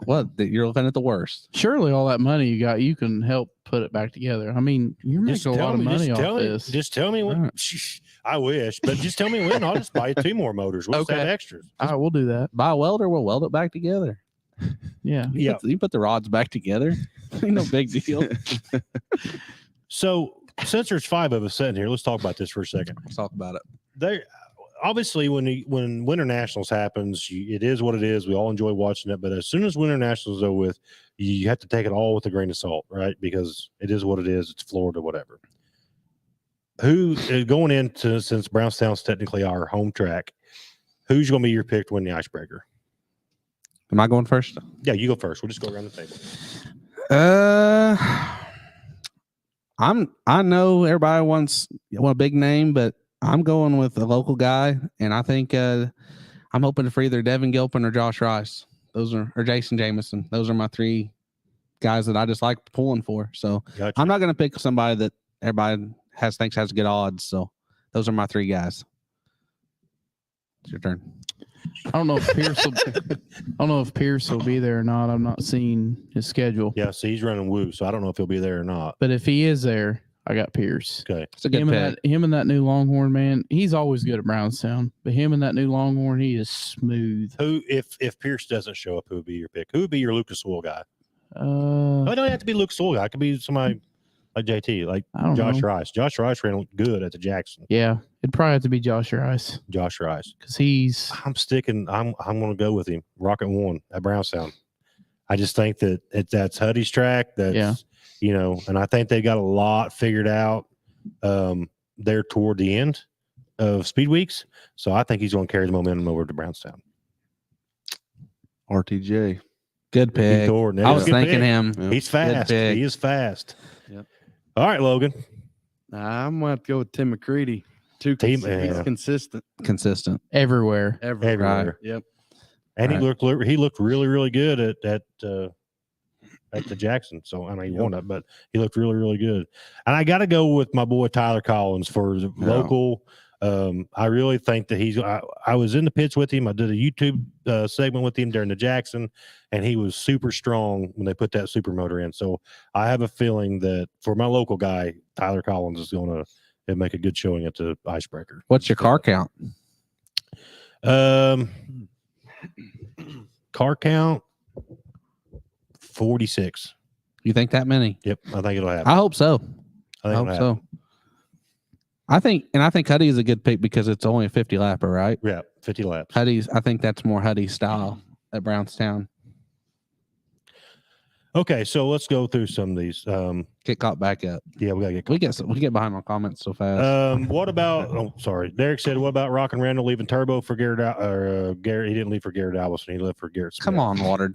What? You're looking at the worst. Surely all that money you got, you can help put it back together. I mean, you're making a lot of money off this. Just tell me when. I wish, but just tell me when. I'll just buy you 2 more motors. We'll just have extras. All right, we'll do that. Buy a welder. We'll weld it back together. Yeah. You put the rods back together. Ain't no big deal. So since there's 5 of us sitting here, let's talk about this for a second. Let's talk about it. There, obviously, when Winter Nationals happens, it is what it is. We all enjoy watching it, but as soon as Winter Nationals is over with, you have to take it all with a grain of salt, right? Because it is what it is. It's Florida, whatever. Who going into, since Brownstown's technically our home track, who's going to be your pick to win the icebreaker? Am I going first? Yeah, you go first. We'll just go around the table. I know everybody wants a big name, but I'm going with a local guy, and I think I'm hoping for either Devin Gilpin or Josh Rice. Or Jason Jamison. Those are my 3 guys that I just like pulling for. So Gotcha. I'm not going to pick somebody that everybody thinks has good odds. So those are my 3 guys. It's your turn. I don't know if Pierce will be there or not. I'm not seeing his schedule. Yeah, so he's running Woo, so I don't know if he'll be there or not. But if he is there, I got Pierce. Okay. It's a good pick. Him and that new Longhorn, man, he's always good at Brownstown. But him and that new Longhorn, he is smooth. Who, if Pierce doesn't show up, who would be your pick? Who would be your Lucas Oil guy? It don't have to be Lucas Oil guy. It could be somebody like JT, like Josh Rice. Josh Rice ran good at the Jackson. Yeah, it'd probably have to be Josh Rice. Josh Rice, because he's. I'm going to go with him. Rocket 1 at Brownstown. I just think that that's Huddy's track. That's and I think they got a lot figured out there toward the end of Speed Weeks. So I think he's going to carry the momentum over to Brownstown. RTJ. Good pick. I was thinking him. He's fast. He is fast. Yep. All right, Logan. I'm going to have to go with Tim McCready. He's consistent. Consistent. Everywhere. Everywhere. Yep. And he looked really, really good at the Jackson. So I mean, he won it, but he looked really, really good. And I got to go with my boy Tyler Collins for local. I really think that I was in the pits with him. I did a YouTube segment with him during the Jackson, and he was super strong when they put that super motor in. So I have a feeling that for my local guy, Tyler Collins is going to make a good showing at the icebreaker. What's your car count? Car count 46. You think that many? Yep, I think it'll happen. I hope so. I hope so. I think Huddy is a good pick because it's only a 50 lapper, right? Yeah, 50 laps. I think that's more Huddy style at Brownstown. Okay, so let's go through some of these. Get caught back up. Yeah, we get behind my comments so fast. What about? Oh, sorry. Derek said, "What about Rock and Randall leaving Turbo for Garrett? Garrett? He didn't leave for Garrett Allison. He left for Garrett Smith." Come on, Water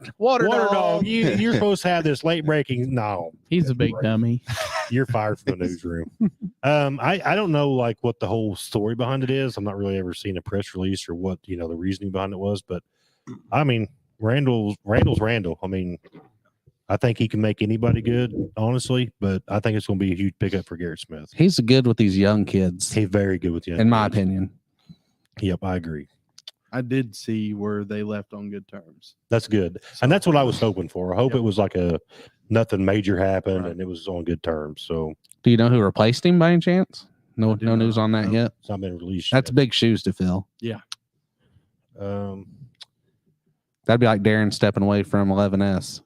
Dog. You're supposed to have this late breaking. No, he's a big dummy. You're fired from the newsroom. I don't know like what the whole story behind it is. I'm not really ever seen a press release or what the reasoning behind it was. But I mean, Randall's Randall. I mean. I think he can make anybody good, honestly, but I think it's going to be a huge pickup for Garrett Smith. He's good with these young kids. He's very good with young kids. In my opinion. Yep, I agree. I did see where they left on good terms. That's good. And that's what I was hoping for. I hope it was like nothing major happened and it was on good terms. So, do you know who replaced him by any chance? No news on that yet? It's not been released That's yet. Big shoes to fill. Yeah. That'd be like Darren stepping away from 11S.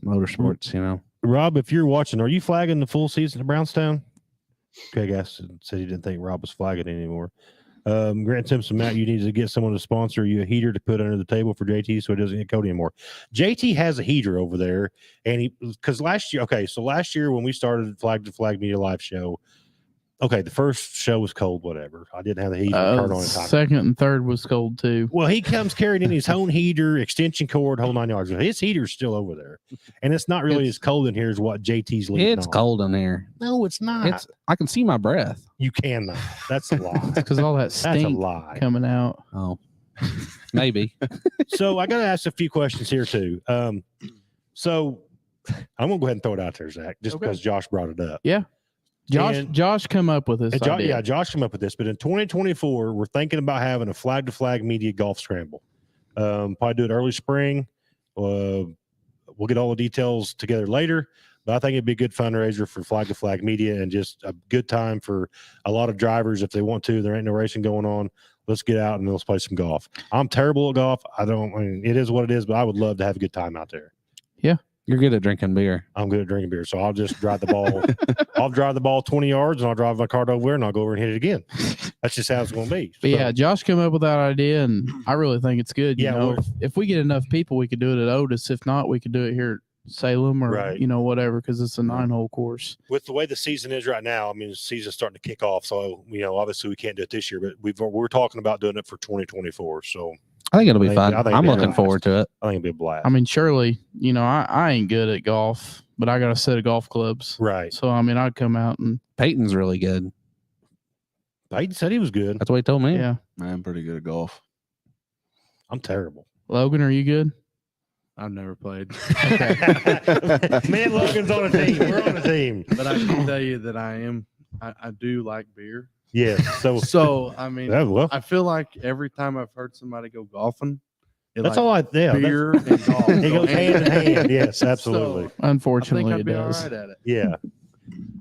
Motorsports, Rob, if you're watching, are you flagging the full season of Brownstown? Okay, guys said he didn't think Rob was flagging anymore. Grant Simpson, Matt, you need to get someone to sponsor you a heater to put under the table for JT so he doesn't get Cody anymore. JT has a heater over there, and because last year when we started Flag to Flag Media Live show, the first show was cold, whatever. I didn't have the heater turned on in time. Second and third was cold too. Well, he comes carrying in his own heater, extension cord, whole 9 yards. His heater's still over there, and it's not really as cold in here as what JT's leaving. It's cold in there. No, it's not. I can see my breath. You cannot. That's a lie. Because all that stink That's a lie. coming out. Oh, maybe. So I got to ask a few questions here too. So I'm gonna go ahead and throw it out there, Zach, just because Josh brought it up. Yeah. Josh come up with this. Josh came up with this. But in 2024, we're thinking about having a flag to flag media golf scramble. Probably do it early spring, We'll get all the details together later. But I think it'd be a good fundraiser for Flag to Flag Media and just a good time for a lot of drivers if they want to. There ain't no racing going on. Let's get out and let's play some golf. I'm terrible at golf. I mean, it is what it is, but I would love to have a good time out there. You're good at drinking beer. I'm good at drinking beer, so I'll just drive the ball. I'll drive the ball 20 yards, and I'll drive my cart over there, and I'll go over and hit it again. That's just how it's going to be. But yeah, Josh came up with that idea, and I really think it's good. Yeah, You know, if we get enough people, we could do it at Otis. If not, we could do it here at Salem or Right. Whatever, because it's a 9-hole course. With the way the season is right now, I mean, the season's starting to kick off. So, obviously we can't do it this year, but we're talking about doing it for 2024. So I think it'll be I fun. think I'm it'll be looking a forward to it. I think it'll be a blast. I mean, surely, I ain't good at golf, but I got a set of golf clubs. Right. So, I mean, I'd come out and, Peyton's really good. Peyton said he was good. That's what he told me. yeah. I'm pretty good at golf. I'm terrible. Logan, are you good? I've never played, Me and Logan's on a team. We're on a team. but I can tell you that I do like beer. Yes. So I mean, Yeah, well, I feel like every time I've heard somebody go golfing, that's all I. Yeah, beer and golf. it goes hand in hand. Yes, absolutely. So, I think Unfortunately, I'd it be all does. right at it. Yeah.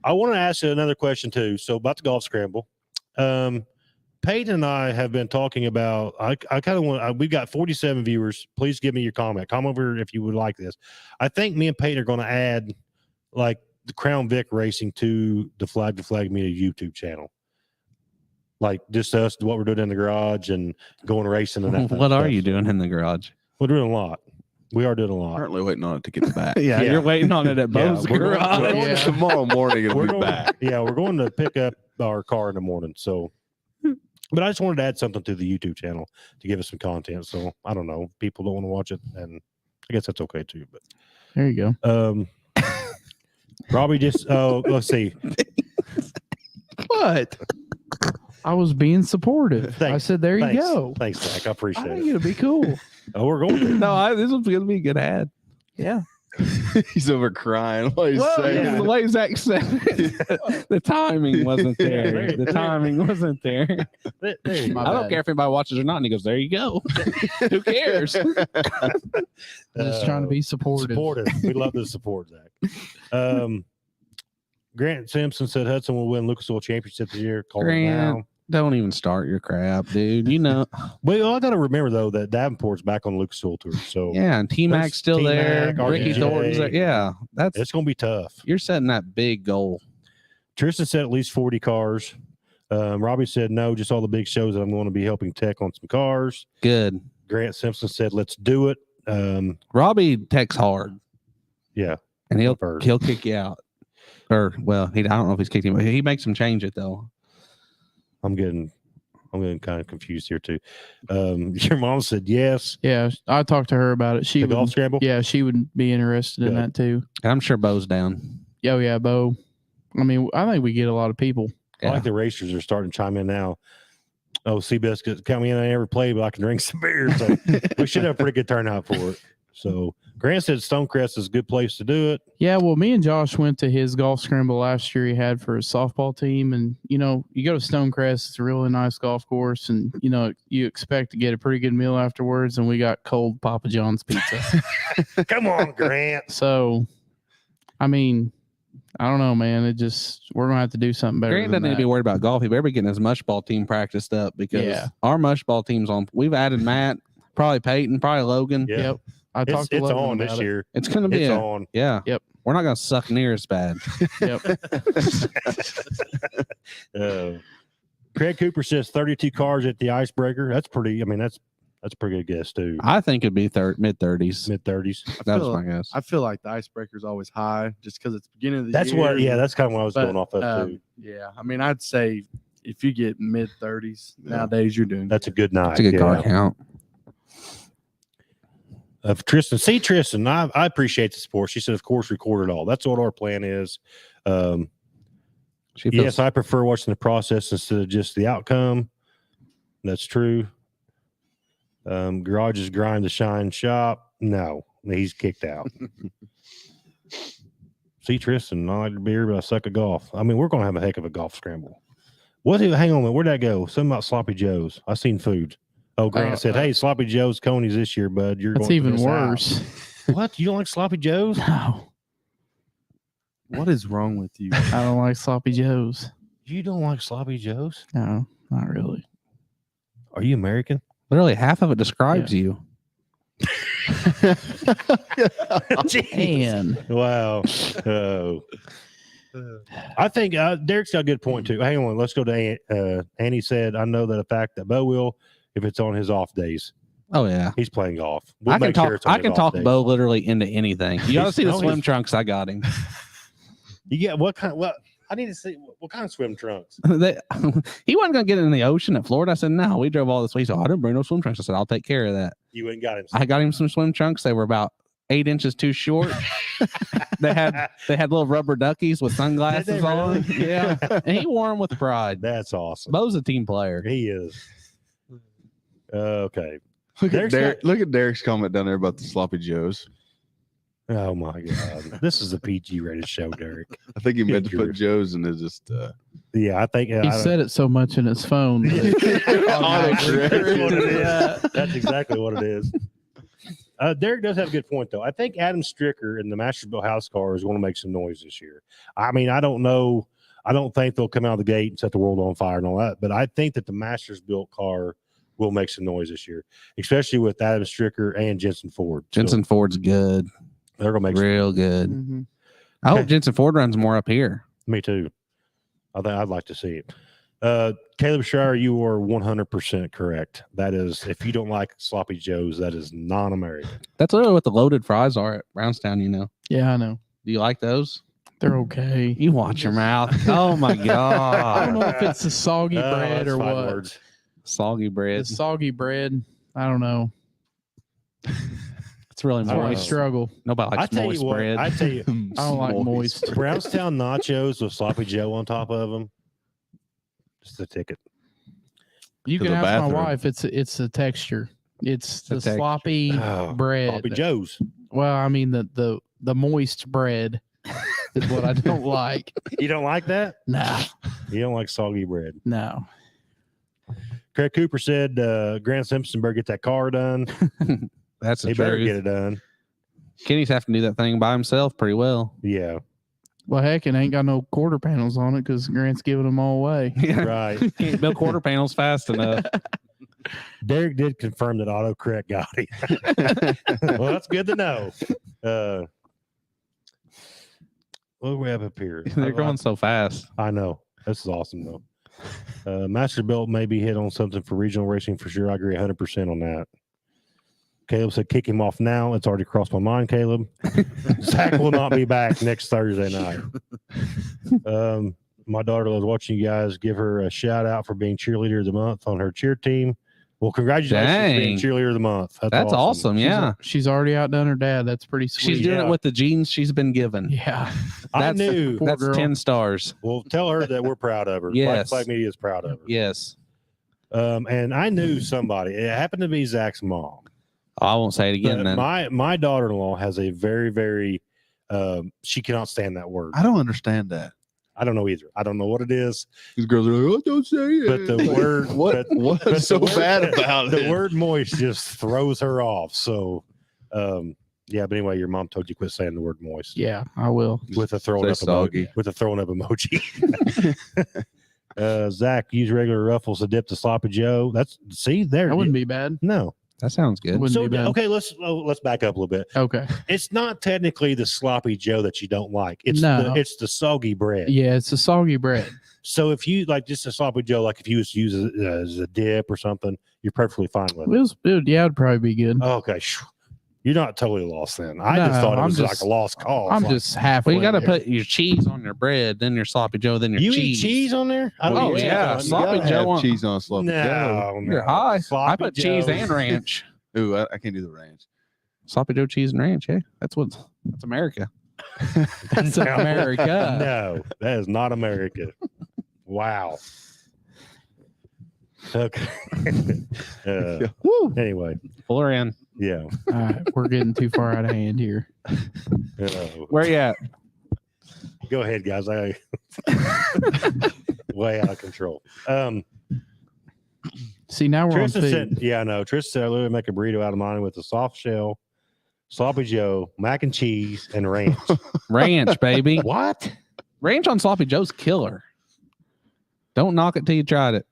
I want to ask you another question too. So about the golf scramble, Peyton and I have been talking about. I kind of want. We've got 47 viewers. Please give me your comment. Come over if you would like this. I think me and Peyton are going to add like the Crown Vic racing to the Flag to Flag Media YouTube channel. Like just us, what we're doing in the garage and going racing and that. What are you doing in the garage? We're doing a lot. We are doing a lot. Currently waiting on it to get back. Yeah, Yeah. you're waiting on it at Yeah, Bo's we're going- garage. we're Going tomorrow morning it'll We're be going, back. yeah, we're going to pick up our car in the morning. So, but I just wanted to add something to the YouTube channel to give us some content. So I don't know, people don't want to watch it, and I guess that's okay too. But There you go. Robbie just let's see. What? I was being supportive. I Thanks. said, there you Thanks. go. Thanks, Zach. I I appreciate think it. it'd be cool. Oh, we're going to. No, this is going to be a good ad. Yeah. He's over crying while he's Well, saying yeah. the way Zach said it, the timing wasn't there. The timing wasn't there. There you My go. I don't bad. care if anybody watches or not. And he goes, there you go. Who cares? Just trying to be supportive. Supportive. We love the support, Zach. Grant Simpson said Hudson will win Lucas Oil Championship this year. Call it Grant. now. Don't even start your crap, dude. You know. Well, I got to remember though that Davenport's back on Lucas Oil Tour, so Yeah, and T Mac's That's still there. T-Mac, Ricky RJ. Thornton's there. Yeah, that's it's going to be tough. you're setting that big goal. Tristan said at least 40 cars. Robbie said no, just all the big shows that I'm going to be helping tech on some cars. Good. Grant Simpson said let's do it. Robbie techs hard, Yeah, and I've heard. he'll kick you out. Or well, I don't know if he's kicked him, but he makes him change it though. I'm getting kind of confused here too. Your mom said yes. Yeah. I talked to her about it. She The golf would, scramble. yeah, she would be interested in Good. that too. And I'm sure Bo's down. Oh, yeah, Bo. I mean, I think we get a lot of people. I Yeah. like the racers are starting to chime in now. Oh, Seabiscuit, count me in. I never played, but I can drink some beer. So we should have a pretty good turnout for it. So Grant said Stonecrest is a good place to do it. Yeah, well, me and Josh went to his golf scramble last year he had for his softball team. And, you go to Stonecrest, it's a really nice golf course. And, you expect to get a pretty good meal afterwards. And we got cold Papa John's pizza. Come on, Grant. So, I mean, I don't know, man. We're going to have to do something better. Grant than doesn't need to be that. worried about golf. He better be getting his mush ball team practiced up because Yeah. our mush ball team's on. We've added Matt, probably Peyton, probably Logan. Yeah. Yep. I It's, talked to it's Logan on about this it. year. It's going to be It's a, on. yeah. Yep. We're not going to suck near as bad. Yep. Craig Cooper says 32 cars at the Icebreaker. That's pretty. I mean, that's a pretty good guess too. I think it'd be mid 30s. Mid 30s. That was feel- my guess. I feel like the icebreaker's always high just because it's the beginning of the That's year. what. Yeah, that's kind of what I was But, going off of too. Yeah, I mean, I'd say if you get mid 30s Yeah. nowadays, you're doing That's a good night. That's a good yeah. car count. Tristan, I appreciate the support. She said, of course, record it all. That's what our plan is. She feels, Yes, I prefer watching the process instead of just the outcome. That's true. Garages grind to shine shop. No, he's kicked out. See, Tristan, I like your beer, but I suck at golf. I mean, we're going to have a heck of a golf scramble. Hang on a minute. Where'd that go? Something about Sloppy Joe's. I seen food. Oh, Grant said, hey, Sloppy Joe's Coney's this year, bud. You're That's going to even miss out." worse. What? You don't like sloppy joes? No, What is wrong with you? I don't like sloppy joes. You don't like sloppy joes? No, not really. Are you American? Literally half of it describes you. And Wow. Oh. I think Derek's got a good point too. Hang on, let's go to Annie said, I know that the fact that Bo will, if it's on his off days, Oh yeah. he's playing golf. We'll I can make talk. sure it's on I his can off talk days. Bo literally into anything. You ought to see the No, swim he's- trunks I got him. You get what kind? What I need to see. What kind of swim trunks? He wasn't gonna get in the ocean at Florida. I said, no, we drove all this way. He said, I didn't bring no swim trunks. I said, I'll take care of that. You went and got him. I got him some swim trunks. They were about 8 inches too short. they had little rubber duckies with sunglasses on. really? Yeah, and he wore them with pride. That's awesome. Bo's a team player. He is. Okay. Look Derek's at Derek. Look at Derek's comment down there about the sloppy joes. Oh my God. This is a PG rated show, Derek. I think he meant to Good put Joe's in his just. Yeah, I think he said it so much in his phone. Autocorrect. That's exactly what it is. Derek does have a good point, though. I think Adam Stricker in the Mastersville House car is going to make some noise this year. I mean, I don't know. I don't think they'll come out of the gate and set the world on fire and all that, but I think that the Masters built car will make some noise this year, especially with Adam Stricker and Jensen Ford. So Jensen Ford's good, they're going to make real good. Mhm. I hope Okay. Jensen Ford runs more up here. Me too. I think I'd like to see it. Caleb Shire, you are 100% correct. That is, if you don't like sloppy joes, that is non-American. That's literally what the loaded fries are at Brownstown. You know. Yeah, I know. Do you like those? They're okay. You watch your mouth. Oh my I don't God. know if it's the soggy bread that's or fine what. words. Soggy The bread. soggy bread. I don't know. It's really I don't I know. moist. struggle. Nobody I likes tell moist you what, bread. I tell you, I don't like moist. Brownstown nachos with sloppy joe on top of them. Just the ticket. You To can the ask bathroom. my wife. It's the texture. It's The the texture. sloppy Oh, bread. Sloppy joes. Well, I mean the moist bread is what I don't like. You don't like that? Nah, You don't like soggy bread. no. Craig Cooper said Grant Simpson better get that car done. That's the He better get truth. it done. Kenny's having to do that thing by himself pretty well. Yeah. Well, heck, it ain't got no quarter panels on it because Grant's giving them all away. Right. Can't build quarter panels fast enough. Derek did confirm that autocorrect got him. Well, that's good to know. We'll wrap up here. They're going so fast. I know. This is awesome, though. Masterbuilt may be hit on something for regional racing for sure. I agree 100% on that. Caleb said, kick him off now. It's already crossed my mind, Caleb. Zach will not be back next Thursday night. My daughter loves watching you guys. Give her a shout out for being cheerleader of the month on her cheer team. Well, congratulations for being Dang. cheerleader of the month. That's awesome. Yeah. She's already outdone her dad. That's pretty sweet. She's doing Yeah. it with the genes she's been given. Yeah. I That's- knew. Poor That's girl. 10 stars. Well, tell her that we're proud of her. Yes. Flag Media is proud of her. Yes. And I knew somebody. It happened to be Zach's mom. I won't say it again But then. my daughter-in-law has a very, very she cannot stand that word. I don't understand that. I don't know either. I don't know what it is. These girls are like, oh, don't say it. But the word- what? but What's so the word- bad about The it? word moist just throws her off. So yeah, but anyway, your mom told you quit saying the word moist. Yeah, I will. With a throwing Say up soggy. emoji. With a throwing up emoji. Zach, use regular ruffles to dip the sloppy Joe. That's see there. That wouldn't be bad. No. That sounds good. Wouldn't So be bad. okay, let's back up a little bit. Okay. It's not technically the sloppy Joe that you don't like. It's No. it's the soggy bread. Yeah, it's a soggy bread. So if you like just a sloppy Joe, like if you was to use it as a dip or something, you're perfectly fine with it. Yeah, it'd probably be good. Okay, you're not totally lost then. I No, just thought it I'm was like just- a lost cause. I'm Like, just halfway. Well, you got to there. put your cheese on your bread, then your sloppy Joe, then your you cheese. eat cheese on there? I Oh, eat cheese yeah, on it. sloppy You gotta Joe have on- cheese on sloppy Joe. No, You're high. I Sloppy put cheese Joes. and ranch. Ooh, I can't do the ranch. Sloppy Joe, cheese, and ranch. Yeah, that's America. That's No. America. No, that is not America. Wow. Okay. Anyway, Pull her in. yeah. All right, we're getting too far out of hand here. Where you at? Go ahead, guys. I way out of control. See, now we're on Tristan food. said, yeah, I know. Tristan said I literally make a burrito out of mine with a soft shell, Sloppy Joe, mac and cheese, and ranch. Ranch, baby. What? Ranch on Sloppy Joe's killer. Don't knock it till you tried it.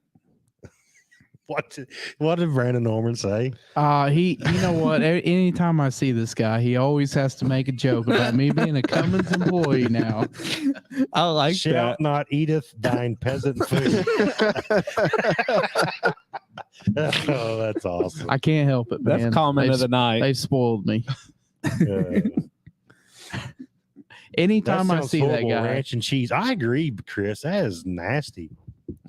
What did Brandon Norman say? You know what? Anytime I see this guy, he always has to make a joke about me being a Cummins employee now. I like Shout not Edith, thine peasant food. Oh, that's awesome. I can't help it, man. That's comment of the night. They've spoiled me. Anytime I see that guy, ranch and cheese. I agree, Chris. That is nasty.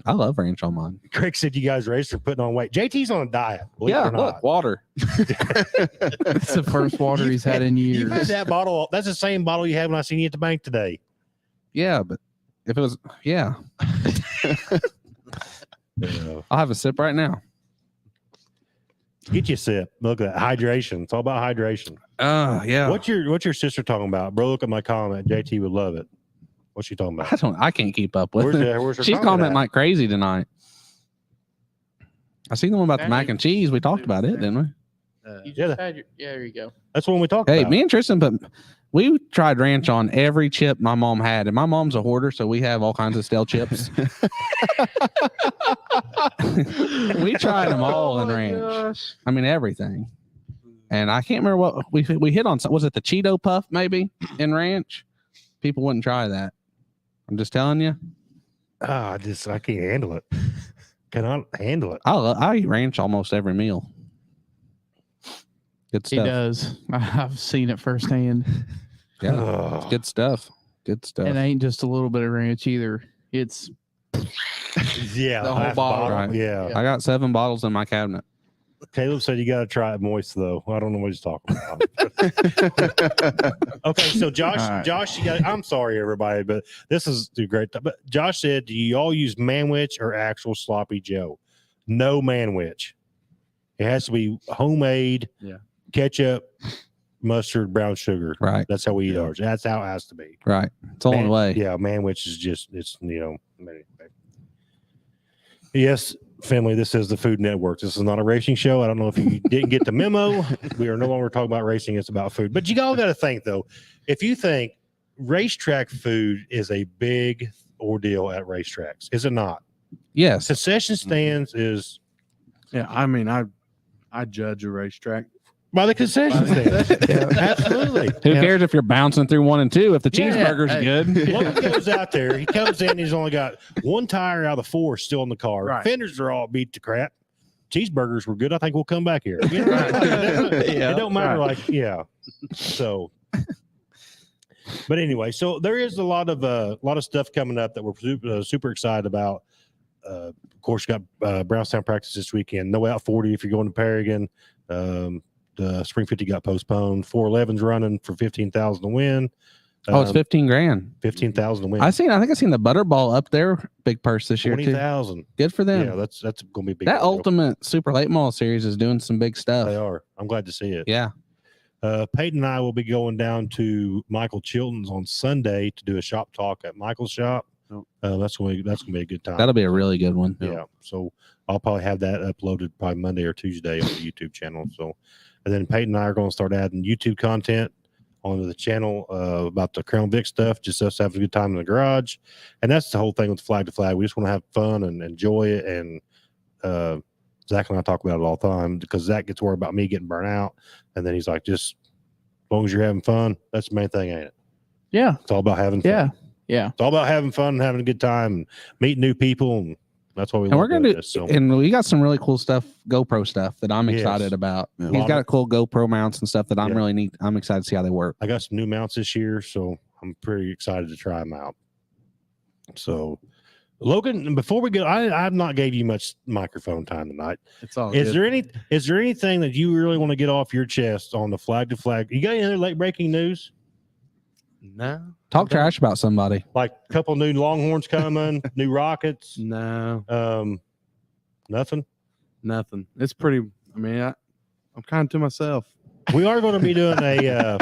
I love ranch on mine. Craig said you guys raced for putting on weight. JT's on a diet. Yeah, look, water. it's the first water he's had in years. You had that bottle. That's the same bottle you had when I seen you at the bank today. Yeah, but if it was, yeah. I'll have a sip right now. Get you a sip. Look at that. Hydration. It's all about hydration. Yeah. What's your sister talking about? Bro, look at my comment. JT would love it. What's she talking about? I can't keep up with it. Where's her She's comment commenting at? like crazy tonight. I seen the one about the mac and cheese. We talked about it, didn't we? You Yeah. just had your, yeah, there you go. That's the one we talked Hey, about. me and Tristan, we tried ranch on every chip my mom had, and my mom's a hoarder, so we have all kinds of stale chips. We tried them all in ranch. Gosh. I mean, everything. And I can't remember what we hit on. Was it the Cheeto Puff maybe in ranch? People wouldn't try that. I'm just telling you. I can't handle it. Cannot handle it. I eat ranch almost every meal. Good He stuff. does. I've seen it firsthand. Yeah, it's good stuff. Good stuff. It ain't just a little bit of ranch either. It's Yeah, the whole half bottle. Right. Yeah. I got 7 bottles in my cabinet. Caleb said you got to try it moist though. I don't know what he's talking about. Okay, so Josh, All right. Josh, I'm sorry everybody, but this is the great. But Josh said, do you all use Manwich or actual Sloppy Joe? No Manwich. It has to be homemade. Yeah. Ketchup, mustard, brown sugar. Right. That's how we eat ours. That's how it has to be. Right. It's the only way. Yeah, Manwich is just Yes, family, this is the Food Network. This is not a racing show. I don't know if you didn't get the memo. We are no longer talking about racing. It's about food. But you all got to think, though, if you think racetrack food is a big ordeal at racetracks, is it not? Yes. Concession stands is Yeah, I mean, I judge a racetrack. by the concession stands. Absolutely. Who cares if you're bouncing through 1 and 2 if the Yeah, cheeseburger's hey. good? Logan goes out there. He comes in. He's only got 1 tire out of the 4 still in the car. Right. Fenders are all beat to crap. Cheeseburgers were good. I think we'll come back here. You know, Yeah. it don't matter. Like, yeah. So, but anyway, so there is a lot of stuff coming up that we're super excited about. Of course, you got Brownstown practice this weekend. No out 40 if you're going to Paragon. The Spring 50 got postponed. 411's running for 15,000 to win. Oh, it's 15 grand. 15,000 to win. I think I seen the Butterball up there, big purse this year too. 20,000. Good for them. Yeah, that's gonna be a big. That deal. Ultimate Super Late Model Series is doing some big They stuff. are. I'm glad to see it. Yeah. Peyton and I will be going down to Michael Chilton's on Sunday to do a shop talk at Michael's shop. Oh. That's gonna be a good time. That'll be a really good one. Yeah. So I'll probably have that uploaded probably Monday or Tuesday on the YouTube channel. So, and then Peyton and I are going to start adding YouTube content onto the channel about the Crown Vic stuff, just us having a good time in the garage. And that's the whole thing with Flag to Flag. We just want to have fun and enjoy it. And Zach and I talk about it all the time because Zach gets worried about me getting burnt out. And then he's like, just as long as you're having fun, that's the main thing, ain't it? yeah, It's all about having fun. yeah, yeah. It's all about having fun and having a good time and meeting new people. And that's what we And love we're gonna doing do, this, so. and we got some really cool stuff, GoPro stuff that I'm Yes. excited about. Yeah. He's got cool GoPro mounts and stuff that I'm Yeah. really neat. I'm excited to see how they work. I got some new mounts this year, so I'm pretty excited to try them out. So, Logan, before we go, I've not gave you much microphone time tonight. It's all Is good. there anything that you really want to get off your chest on the Flag to Flag? You got any other late breaking news? No. Talk trash about somebody. Like a couple new Longhorns coming, new Rockets, No. nothing. Nothing. It's pretty. I mean, I'm kind of to myself. We are going to be doing a.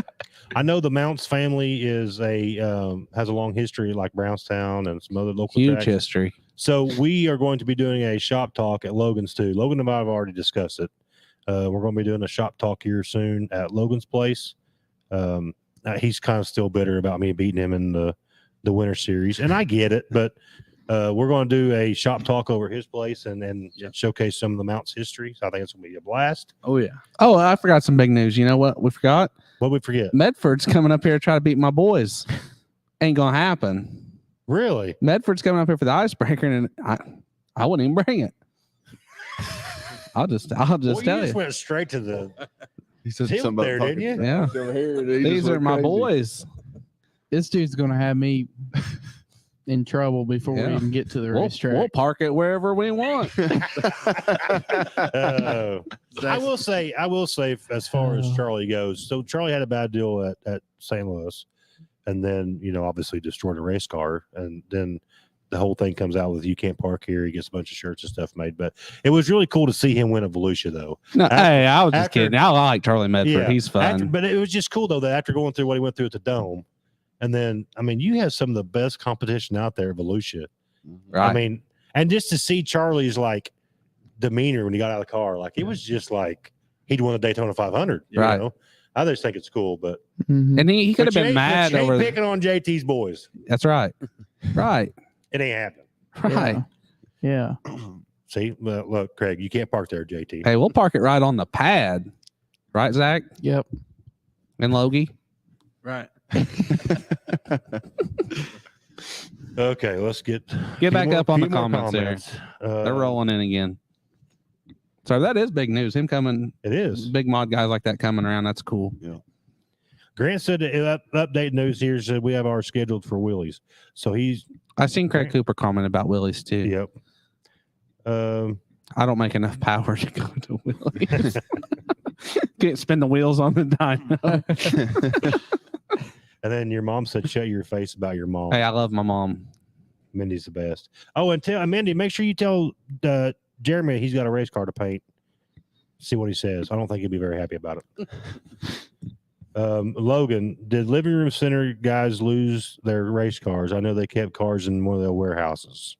I know the Mounts family is has a long history like Brownstown and some other local Huge tracks. history. So we are going to be doing a shop talk at Logan's too. Logan and I have already discussed it. We're going to be doing a shop talk here soon at Logan's place. He's kind of still bitter about me beating him in the Winter Series, and I get it, but we're going to do a shop talk over his place and showcase some of the Mounts history. So I think it's going to be a blast. Oh yeah. Oh, I forgot some big news. You know what we forgot? What we forget? Medford's coming up here to try to beat my boys. Ain't gonna happen. Really? Medford's coming up here for the icebreaker, and I wouldn't even bring it. I'll just Well, tell you you. just went straight to the He said tilt something there, about didn't you? Yeah. over here. He just These are went my crazy. boys. This dude's gonna have me in trouble before we even get to the racetrack. We'll park it wherever we want. I will say, as far as Charlie goes, so Charlie had a bad deal at St. Louis, and then obviously destroyed a race car, and then the whole thing comes out with you can't park here. He gets a bunch of shirts and stuff made, but it was really cool to see him win at Volusia, though. No, hey, I was just after- kidding. I like Charlie Medford. He's fun. But it was just cool though that after going through what he went through at the Dome, and then you have some of the best competition out there at Volusia. Right. And just to see Charlie's like demeanor when he got out of the car, like it was just like he'd won a Daytona 500. You Right. know? I just think it's cool, but Mhm. And he could have but you been ain't- mad but you ain't over. picking on JT's boys. That's right. Right. It ain't happening. Right. Yeah. See, look, Craig, you can't park there, JT. Hey, we'll park it right on the pad. Right, Zach Yep. and Logie? Right. Okay, let's get Back up on the few more comments there. They're rolling in again. So that is big news. Him coming, It is. big mod guys like that coming around. That's cool. Grant said that update news here said we have ours scheduled for Willie's. So he's I seen Craig Cooper comment about Willie's too. yep. I don't make enough power to go to Willie's. Can't spin the wheels on the dyno. And then your mom said, "Shut your face about your mom." Hey, I love my mom. Mindy's the best. Oh, and tell Mindy, make sure you tell Jeremy he's got a race car to paint. See what he says. I don't think he'll be very happy about it. Logan, did Living Room Center guys lose their race cars? I know they kept cars in one of their warehouses.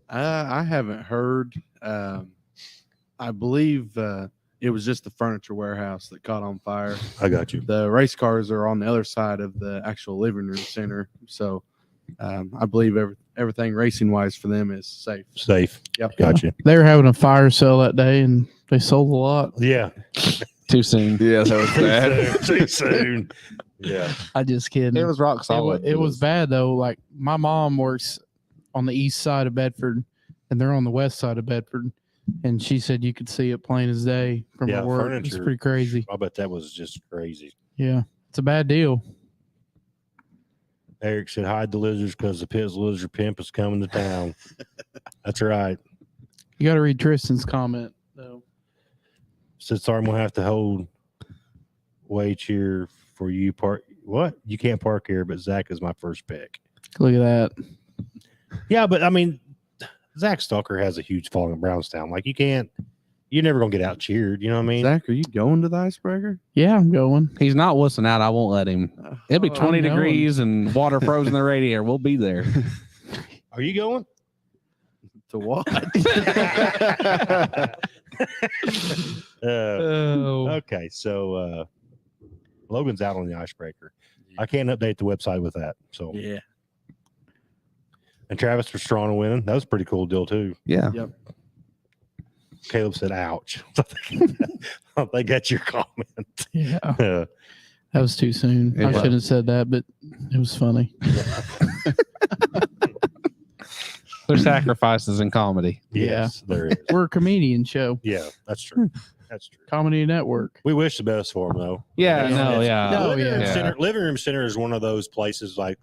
I haven't heard. I believe it was just the furniture warehouse that caught on fire. I got you. The race cars are on the other side of the actual living room center, so I believe everything racing wise for them is safe. Safe. Yep. Got you. They were having a fire sale that day and they sold a lot. Yeah. Too soon. Yeah, that was bad. Too soon. Yeah. I just kidding. It was rock solid. It was bad though. Like my mom works on the east side of Bedford, and they're on the west side of Bedford, and she said you could see it plain as day from Yeah, her work. It's furniture. pretty crazy. I bet that was just crazy. Yeah, it's a bad deal. Eric said, hide the lizards because the Pitts lizard pimp is coming to town. That's right. You got to read Tristan's comment though. Said, sorry, I'm going to have to hold wait here for you. What? You can't park here, but Zach is my first pick. Look at that. Yeah, but Zach Stalker has a huge following in Brownstown. Like, you're never going to get out cheered. You know what I mean? Zach, are you going to the icebreaker? Yeah, I'm going. He's not wussing out. I won't let him. It'll be Oh, 20 I'm going. degrees and water frozen in the radiator. We'll be there. Are you going? To what? Oh, Okay, so Logan's out on the icebreaker. I can't update the website with that. So, Yeah. and Travis Pastrana winning. That was a pretty cool deal, too. Yeah. Caleb said, ouch. I think that's your comment. yeah. That was too soon. It I was. shouldn't have said that, but it was funny. There's sacrifices in comedy. Yes, there is. We're a comedian show, Yeah, that's true. That's true. Comedy Network. We wish the best for him, though. Yeah, You know, no, it's- yeah. No, Living Room yeah. Center, Living Room Center is one of those places like,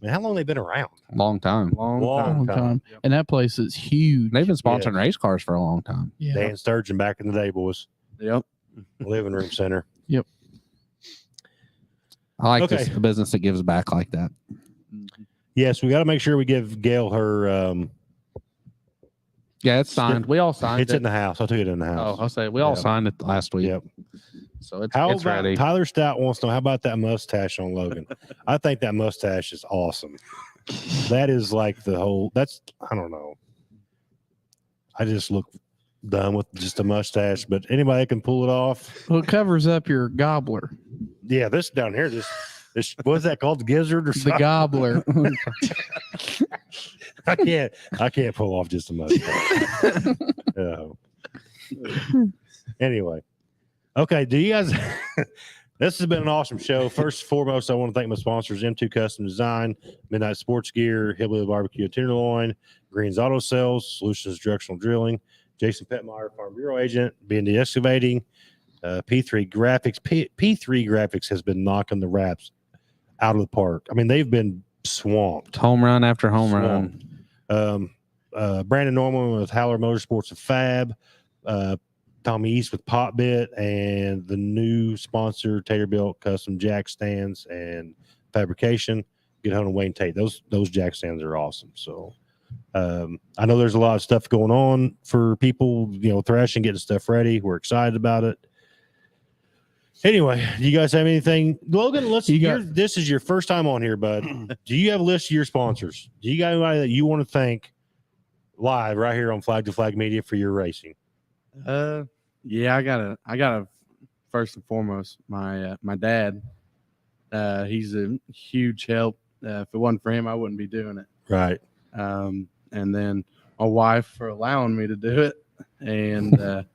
how long they been around? Long time. Long Long time. Time. Yep. And that place is huge. They've been sponsoring race cars for a long time. Yeah. Dan Sturgeon back in the day, boys. Yep. Living Room Center. I like Okay. this, the business that gives back like that. Yes, we got to make sure we give Gail her. Yeah, it's signed. We all signed It's it. in the house. I took it in the Oh, house. I'll say we all Yeah. signed it last week. Yep. So it's, How it's about ready. Tyler Stout wants to know how about that mustache on Logan? I think that mustache is awesome. That is like the whole. That's I don't know. I just look done with just a mustache, but anybody can pull it off. Well, it covers up your gobbler. Yeah, this down here, this what's that called? The gizzard or The something? gobbler. I can't pull off just a mustache. Anyway, okay. Do you guys? This has been an awesome show. First and foremost, I want to thank my sponsors: M2 Custom Design, Midnight Sports Gear, Hillbilly Barbecue Tenderloin, Greens Auto Sales, Solutions Directional Drilling, Jason Petmeyer, Farm Bureau Agent, B&D Excavating, P3 Graphics. P3 Graphics has been knocking the wraps out of the park. I mean, they've been swamped. Home run after home run. Brandon Norman with Howler Motorsports and Fab, Tommy East with Pop Bit, and the new sponsor Taterbilt Custom Jack Stands and Fabrication. Get home to Wayne Tate. Those jack stands are awesome. So I know there's a lot of stuff going on for people, thrashing, getting stuff ready. We're excited about it. Anyway, do you guys have anything? Logan, this is your first time on here, bud. Do you have a list of your sponsors? Do you got anybody that you want to thank live right here on Flag to Flag Media for your racing? Yeah, I gotta first and foremost, my dad. He's a huge help. If it wasn't for him, I wouldn't be doing it. Right. And then my wife for allowing me to do it. And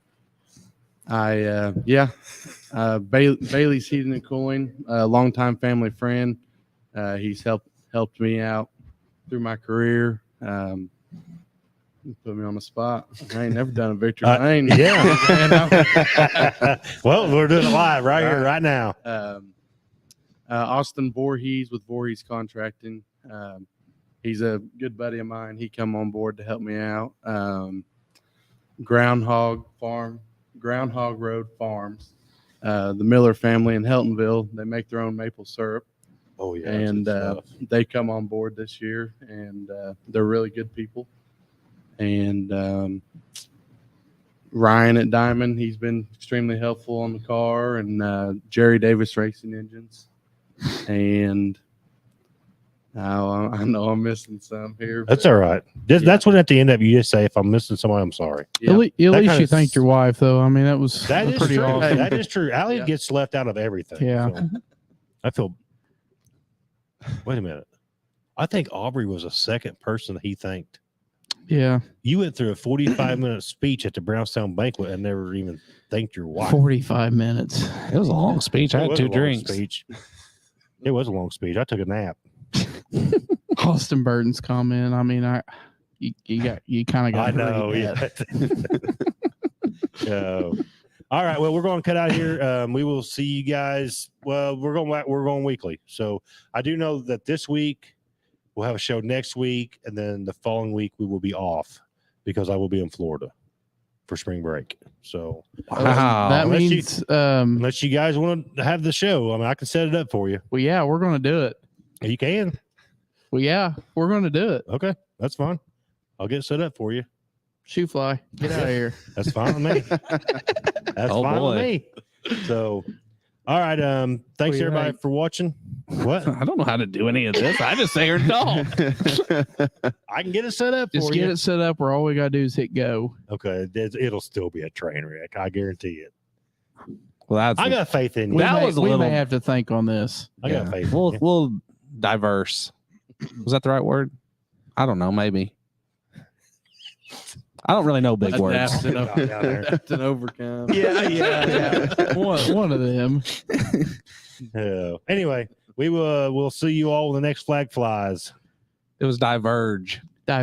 Bailey's Heating and Cooling, a longtime family friend. He's helped me out through my career. Put me on the spot. I ain't never done a victory lane. Yeah. Well, we're doing it live right here, right now. Austin Voorhees with Voorhees Contracting. He's a good buddy of mine. He come on board to help me out. Groundhog Road Farms. The Miller family in Heltonville. They make their own maple syrup. Oh yeah. And they come on board this year, and they're really good people. And Ryan at Diamond, he's been extremely helpful on the car, and Jerry Davis Racing Engines. And I know I'm missing some here. That's all right. That's when at the end of you just say, if I'm missing somebody, I'm sorry. Yeah. At least you thanked your wife, though. I mean, that is pretty true. awesome. That is true. Allie gets left out of everything. Yeah. So I feel. Wait a minute. I think Aubrey was a second person that he thanked. Yeah. You went through a 45-minute speech at the Brownstown banquet and never even thanked your wife. 45 minutes. It was a long speech. I had 2 drinks. It was a long speech. I took a nap. Austin Burton's comment. I mean, you kind of got. I know. Yeah. All right. Well, we're going to cut out here. We will see you guys. Well, we're going weekly. So I do know that this week we'll have a show next week, and then the following week we will be off because I will be in Florida for spring break. So that means unless you guys want to have the show, I mean, I can set it up for you. Well, yeah, we're going to do it. You can. Well, yeah, we're going to do it. Okay, that's fine. I'll get it set up for you. Shoe fly, get out of here. That's fine with me. That's fine with me. So, all right. Thanks everybody for watching. What? I don't know how to do any of this. I just say or talk. I can get it set up. Just get it set up where all we gotta do is hit go. Okay, it'll still be a train wreck. I guarantee it. Well, I got faith in you. We may have to think on this. I got faith. We'll diverse. Was that the right word? I don't know. Maybe. I don't really know big words. Adapt and overcome. Yeah. One of them. Anyway, we'll see you all when the next flag flies. It was diverge.